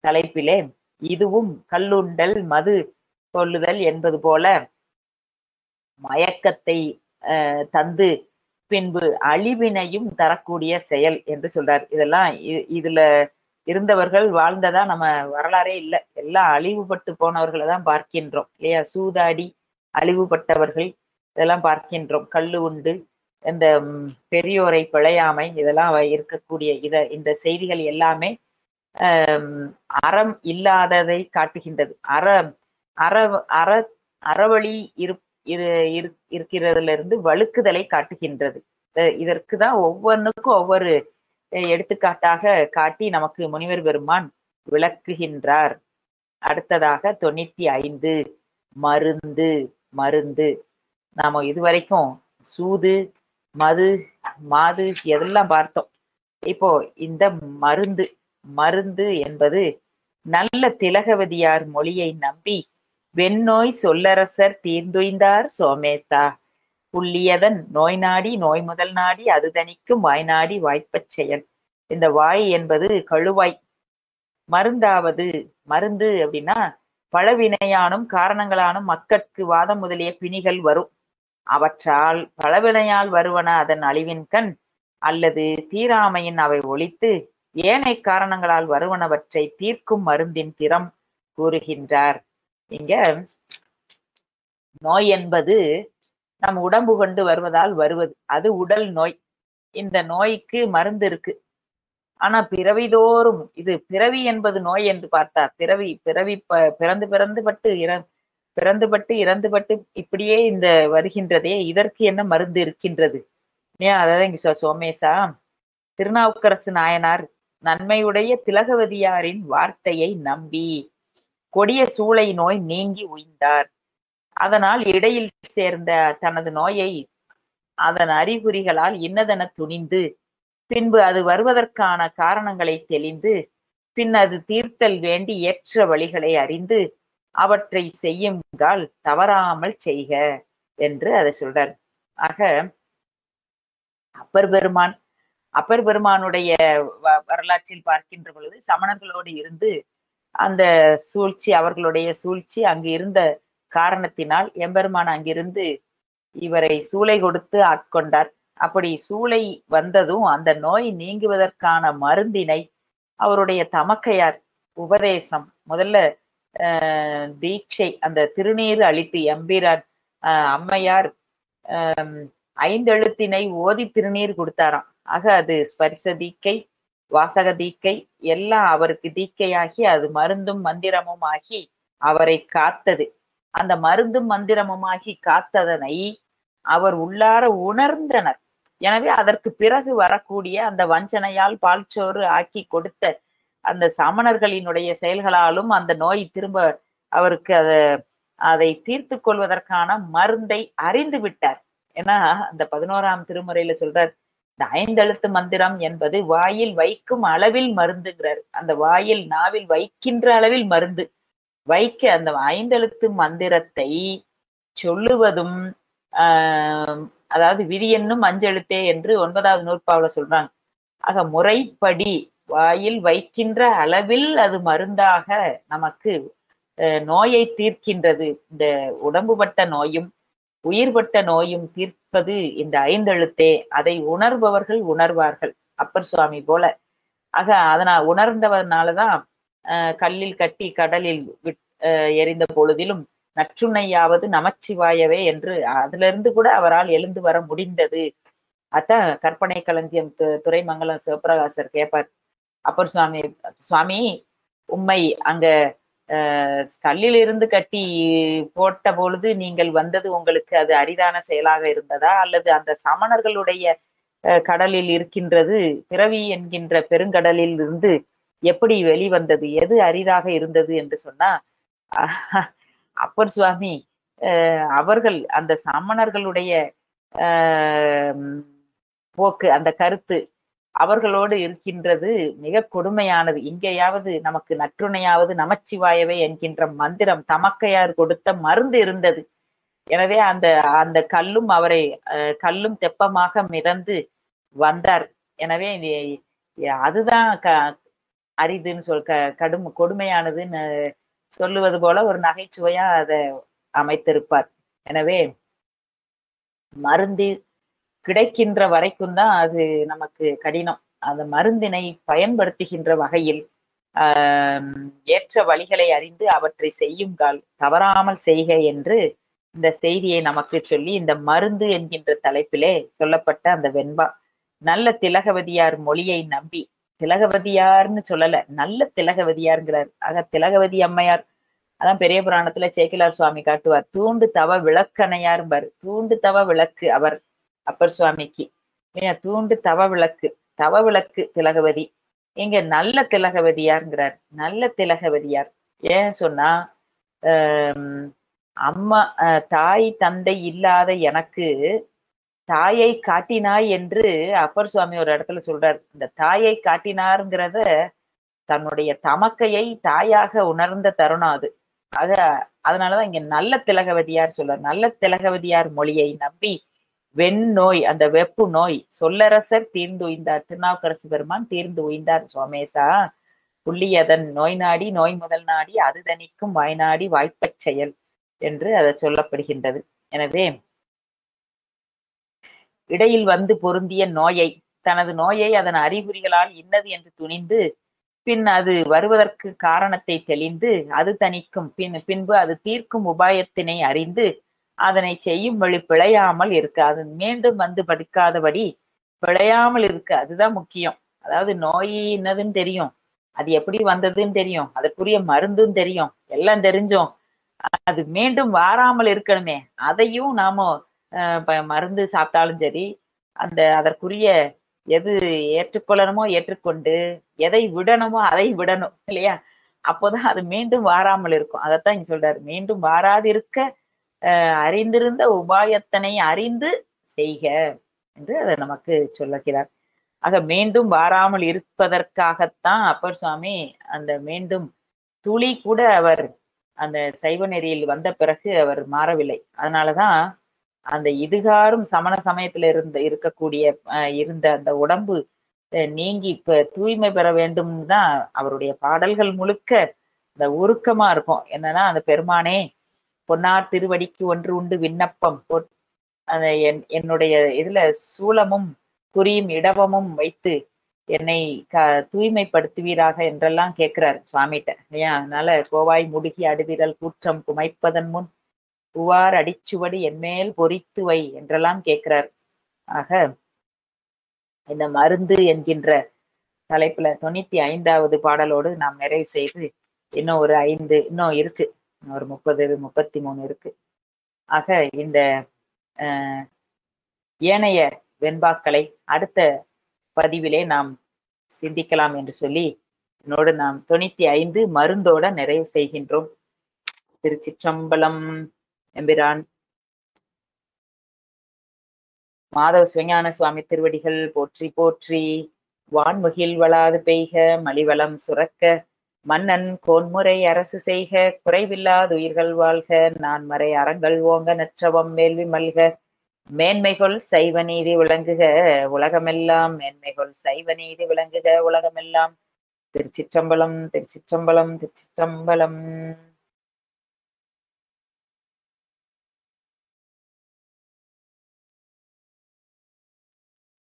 A: தலைப்பிலே இதுவும் கல்லுண்டல் மது கொள்ளுதல் என்பது போல மயக்கத்தை தந்து பின்பு அழிவினையும் தரக்கூடிய செயல் என்று சொல்றார். இதெல்லாம் இதுல இருந்தவர்கள் வாழ்ந்ததா நம்ம வரலாறே இல்லை. எல்லாம் அழிவுபட்டு போனவர்களை தான் பார்க்கின்றோம் இல்லையா? சூதாடி அழிவுபட்டவர்கள் இதெல்லாம் பார்க்கின்றோம். கல்லு உண்டு, இந்த பெரியோரை பிழையாமை, இதெல்லாம் இருக்கக்கூடிய இந்த செய்திகள் எல்லாமே அறம் இல்லாததை காட்டுகின்றது. அறவழி இருக்கிறதுல இருந்து வழுக்குதலை காட்டுகின்றது. இதற்குதான் ஒவ்வொன்றுக்கும் ஒவ்வொரு எடுத்துக்காட்டாக காட்டி நமக்கு முனிவர் பெருமான் விளக்குகின்றார். அடுத்ததாக 95 மருந்து. மருந்து நாம இதுவரைக்கும் சூது, மது, மாது எதெல்லாம் பார்த்தோம். இப்போ இந்த மருந்து. மருந்து என்பது நல்ல திலகவதியார் மொழியை நம்பி வெண்ணோய் சொல்லரசர் தீர்ந்துய்ந்தார் சோமேசா புள்ளியதன் நோய் நாடி நோய் முதல் நாடி அது தணிக்கும் வாய் நாடி வாய்ப்பச் செயல். இந்த வாய் என்பது கழுவாய். மருந்தாவது மருந்து அப்படின்னா பழவினையானும் காரணங்களானும் மக்கட்கு வாதம் முதலிய பிணிகள் வரும். அவற்றால் பழவினையால் வருவன அதன் அழிவின் கண் அல்லது தீராமையின் அவை ஒழித்து ஏனை காரணங்களால் வருவனவற்றை தீர்க்கும் மருந்தின் திறம் கூறுகின்றார். இங்க நோய் என்பது நம் உடம்பு கொண்டு வருவதால் வருவது, அது உடல் நோய். இந்த நோய்க்கு மருந்து இருக்கு. ஆனா பிறவிதோறும் இது பிறவி என்பது நோய் என்று பார்த்தா பிறவி பிறந்துபட்டு இறந்துபட்டு இப்படியே இந்த வருகின்றதே, இதற்கு என்ன மருந்து இருக்கின்றது? ஏன் அதாவது இங்க சோமேசா திருநாவுக்கரசு நாயனார் நன்மையுடைய திலகவதியாரின் வார்த்தையை நம்பி கொடிய சூளை நோய் நீங்கி உய்ந்தார். அதனால் இடையில் சேர்ந்த தனது நோயை அதன் அறிகுறிகளால் இன்னதென துணிந்து பின்பு அது வருவதற்கான காரணங்களை தெளிந்து பின் அது தீர்த்தல் வேண்டி ஏற்ற வழிகளை அறிந்து அவற்றை செய்யுங்கால் தவறாமல் செய்க என்று அதை சொல்றார். ஆக அப்பர் பெருமானுடைய வரலாற்றில் பார்க்கின்ற பொழுது சமணர்களோடு இருந்து அந்த சூழ்ச்சி, அவர்களுடைய சூழ்ச்சி அங்கு இருந்த காரணத்தினால் எம்பெருமான் அங்கிருந்து இவரை சூளை கொடுத்து ஆட்கொண்டார். அப்படி சூளை வந்ததும் அந்த நோய் நீங்குவதற்கான மருந்தினை அவருடைய தமக்கையார் உபதேசம், முதல்ல தீட்சை, அந்த திருநீறு அளித்து எம்பிரான் அம்மையார் 5 எழுத்தினை ஓதி திருநீர் கொடுத்தாராம். ஆக அது ஸ்பரிச தீக்கை, வாசக தீக்கை எல்லாம் அவருக்கு தீக்கையாகி அது மருந்தும் மந்திரமும் ஆகி அவரை காத்தது. அந்த மருந்தும் மந்திரமுமாகி காத்ததனை அவர் உள்ளார உணர்ந்தனர். எனவே அதற்கு பிறகு வரக்கூடிய அந்த வஞ்சனையால் பால்சோறு ஆக்கி கொடுத்த அந்த சமணர்களினுடைய செயல்களாலும் அந்த நோய் திரும்ப அவருக்கு அதை தீர்த்து கொள்வதற்கான மருந்தை அறிந்து விட்டார். ஏன்னா அந்த 11ஆம் திருமுறையில சொல்றார், இந்த 5 எழுத்து மந்திரம் என்பது வாயில் வைக்கும் அளவில் மருந்துங்கிறார். அந்த வாயில் நாவில் வைக்கின்ற அளவில் மருந்து வைக்க அந்த 5 எழுத்து மந்திரத்தை சொல்லுவதும் அதாவது விதி என்னும் 5 எழுத்தே என்று 9வது நூற்பாவுல சொல்றாங்க. ஆக முறைப்படி வாயில் வைக்கின்ற அளவில் அது மருந்தாக நமக்கு நோயை தீர்க்கின்றது. இந்த உடம்புபட்ட நோயும் உயிர்பட்ட நோயும் தீர்ப்பது இந்த 5 எழுத்தே. அதை உணர்பவர்கள் உணர்வார்கள், அப்பர் சுவாமி போல. ஆக அதனால் உணர்ந்தவனாலதான் கல்லில் கட்டி கடலில் எரிந்த பொழுதிலும் நற்றுணையாவது நமச்சிவாயவே என்று அதுல இருந்து கூட அவரால் எழுந்து வர முடிந்தது. அதான் கற்பனை களஞ்சியம் துரைமங்கலம் சிவபிரகாசர் கேட்பார் அப்பர் சுவாமி, சுவாமி உம்மை அங்க கல்லில் இருந்து கட்டி போட்ட பொழுது நீங்கள் வந்தது உங்களுக்கு அது அரிதான செயலாக இருந்ததா, அல்லது அந்த சமணர்களுடைய கடலில் இருக்கின்றது பிறவி என்கின்ற பெருங்கடலில் இருந்து எப்படி வெளிவந்தது, எது அரிதாக இருந்தது என்று சொன்னா அப்பர் சுவாமி அவர்கள் அந்த சமணர்களுடைய போக்கு, அந்த கருத்து அவர்களோடு இருக்கின்றது மிக கொடுமையானது. இங்கேயாவது நமக்கு நற்றுணையாவது நமச்சிவாயவே என்கின்ற மந்திரம் தமக்கையார் கொடுத்த மருந்து இருந்தது. எனவே அந்த அந்த கல்லும் அவரை கல்லும் தெப்பமாக மிதந்து வந்தார். எனவே அதுதான் அரிதுன்னு கடும் கொடுமையானதுன்னு சொல்லுவது போல ஒரு நகைச்சுவையா அதை அமைத்திருப்பார். எனவே மருந்து கிடைக்கின்ற வரைக்கும் தான் அது நமக்கு கடினம். அந்த மருந்தினை பயன்படுத்துகின்ற வகையில் ஏற்ற வழிகளை அறிந்து அவற்றை செய்யுங்கால் தவறாமல் செய்க என்று இந்த செய்தியை நமக்கு சொல்லி இந்த மருந்து என்கின்ற தலைப்பிலே சொல்லப்பட்ட அந்த வெண்பா நல்ல திலகவதியார் மொழியை நம்பி, திலகவதியார்னு சொல்லல, நல்ல திலகவதியார்ங்கிறார். ஆக திலகவதி அம்மையார் அதான் பெரிய புராணத்துல சேக்கிலார் சுவாமி காட்டுவார், தூண்டு தவ விளக்கணையார்பார். தூண்டு தவ விளக்கு அவர் அப்பர் சுவாமிக்கு, தூண்டு தவ விளக்கு, தவ விளக்கு திலகவதி. இங்க நல்ல திலகவதியார்ங்கிறார். நல்ல திலகவதியார் ஏன் சொன்னா அம்மா தாய் தந்தை இல்லாத எனக்கு தாயை காட்டினாய் என்று அப்பர் சுவாமி ஒரு இடத்துல சொல்றார். இந்த தாயை காட்டினாருங்கிறத தன்னுடைய தமக்கையை தாயாக உணர்ந்த தருணம் அது. ஆக அதனாலதான் இங்க நல்ல திலகவதியார் சொல்றார். நல்ல திலகவதியார் மொழியை நம்பி வெண்ணோய், அந்த வெப்பு நோய் சொல்லரசர் தீர்ந்து உய்ந்தார். திருநாவுக்கரசு பெருமான் தீர்ந்து உய்ந்தார். சோமேசா புள்ளியதன் நோய் நாடி நோய் முதல் நாடி அது தணிக்கும் வாய்நாடி வாய்ப்பச் செயல் என்று அதை சொல்லப்படுகின்றது. எனவே இடையில் வந்து பொருந்திய நோயை, தனது நோயை அதன் அறிகுறிகளால் இன்னது என்று துணிந்து பின் அது வருவதற்கு காரணத்தை தெளிந்து அது தணிக்கும் பின்பு அது தீர்க்கும் உபாயத்தினை அறிந்து அதனை செய்யும் வழி பிழையாமல் இருக்க, அது மீண்டும் வந்து படிக்காதபடி பிழையாமல் இருக்க, அதுதான் முக்கியம். அதாவது நோய் என்னதுன்னு தெரியும், அது எப்படி வந்ததுன்னு தெரியும், அதற்குரிய மருந்தும் தெரியும், எல்லாம் தெரிஞ்சோம், அது மீண்டும் வாராமல் இருக்கணுமே. அதையும் நாம மருந்து சாப்பிட்டாலும் சரி, அதற்குரிய எது ஏற்றுக்கொள்ளணுமோ ஏற்றுக்கொண்டு எதை விடணுமோ அதை விடணும் இல்லையா? அப்போதான் அது மீண்டும் வாராமல் இருக்கும். அதைத்தான் இங்க சொல்றாரு, மீண்டும் வாராதிருக்க அறிந்திருந்த உபாயத்தனை அறிந்து செய்க என்று அதை நமக்கு சொல்லுகிறார். ஆக மீண்டும் வாராமல் இருப்பதற்காகத்தான் அப்பர் சுவாமி அந்த மீண்டும் துளி கூட அவர் அந்த சைவ நெறியில் வந்த பிறகு அவர் மாறவில்லை. அதனாலதான் அந்த இதுகாரும் சமண சமயத்துல இருக்கக்கூடிய இருந்த அந்த உடம்பு நீங்கி இப்ப தூய்மை பெற வேண்டும் தான் அவருடைய பாடல்கள் முழுக்க இந்த உருக்கமா இருக்கும். என்னன்னா, அந்த பெருமானே பொன்னார் திருவடிக்கு ஒன்று உண்டு விண்ணப்பம், அந்த என்னுடைய இதுல சூலமும் குறியும் இடவமும் வைத்து என்னை தூய்மைப்படுத்துவீராக என்றெல்லாம் கேட்கிறார் சுவாமிகிட்ட இல்லையா? அதனால கோவாய் முடுகி அடுவிரல் கூற்றம் குமைப்பதன் முன் உவார் அடிச்சுவடி என்மேல் பொறித்து வை என்றெல்லாம் கேட்கிறார். ஆக இந்த மருந்து என்கின்ற தலைப்புல 95வது பாடலோடு நாம் நிறைவு செய்து இன்னும் ஒரு 5 இன்னும் இருக்கு. ஒரு 30, 33 இருக்கு. ஆக இந்த அஹ், ஏனைய வெண்பாக்களை அடுத்த பதிவிலே நாம் சிந்திக்கலாம் என்று சொல்லி என்னோடு நாம் 95 மருந்தோட நிறைவு செய்கின்றோம். திருச்சிற்றம்பலம். எம்பிரான் மாதவ சிவஞான சுவாமி திருவடிகள் போற்றி போற்றி. வான்முகில் வளாது பெய்க மலிவளம் சுரக்க, மன்னன் கோன்முறை அரசு செய்க, குறைவில்லாத உயிர்கள் வாழ்க, நான் மறை அறங்கள் ஓங்க, நற்றவம் வேள்வி மல்க, மேன்மைகொள் சைவ நீதி விளங்குக உலகமெல்லாம், மேன்மைகொள் சைவ நீதி விளங்குக உலகமெல்லாம். திருச்சிற்றம்பலம், திருச்சிற்றம்பலம், திருச்சிற்றம்பலம்.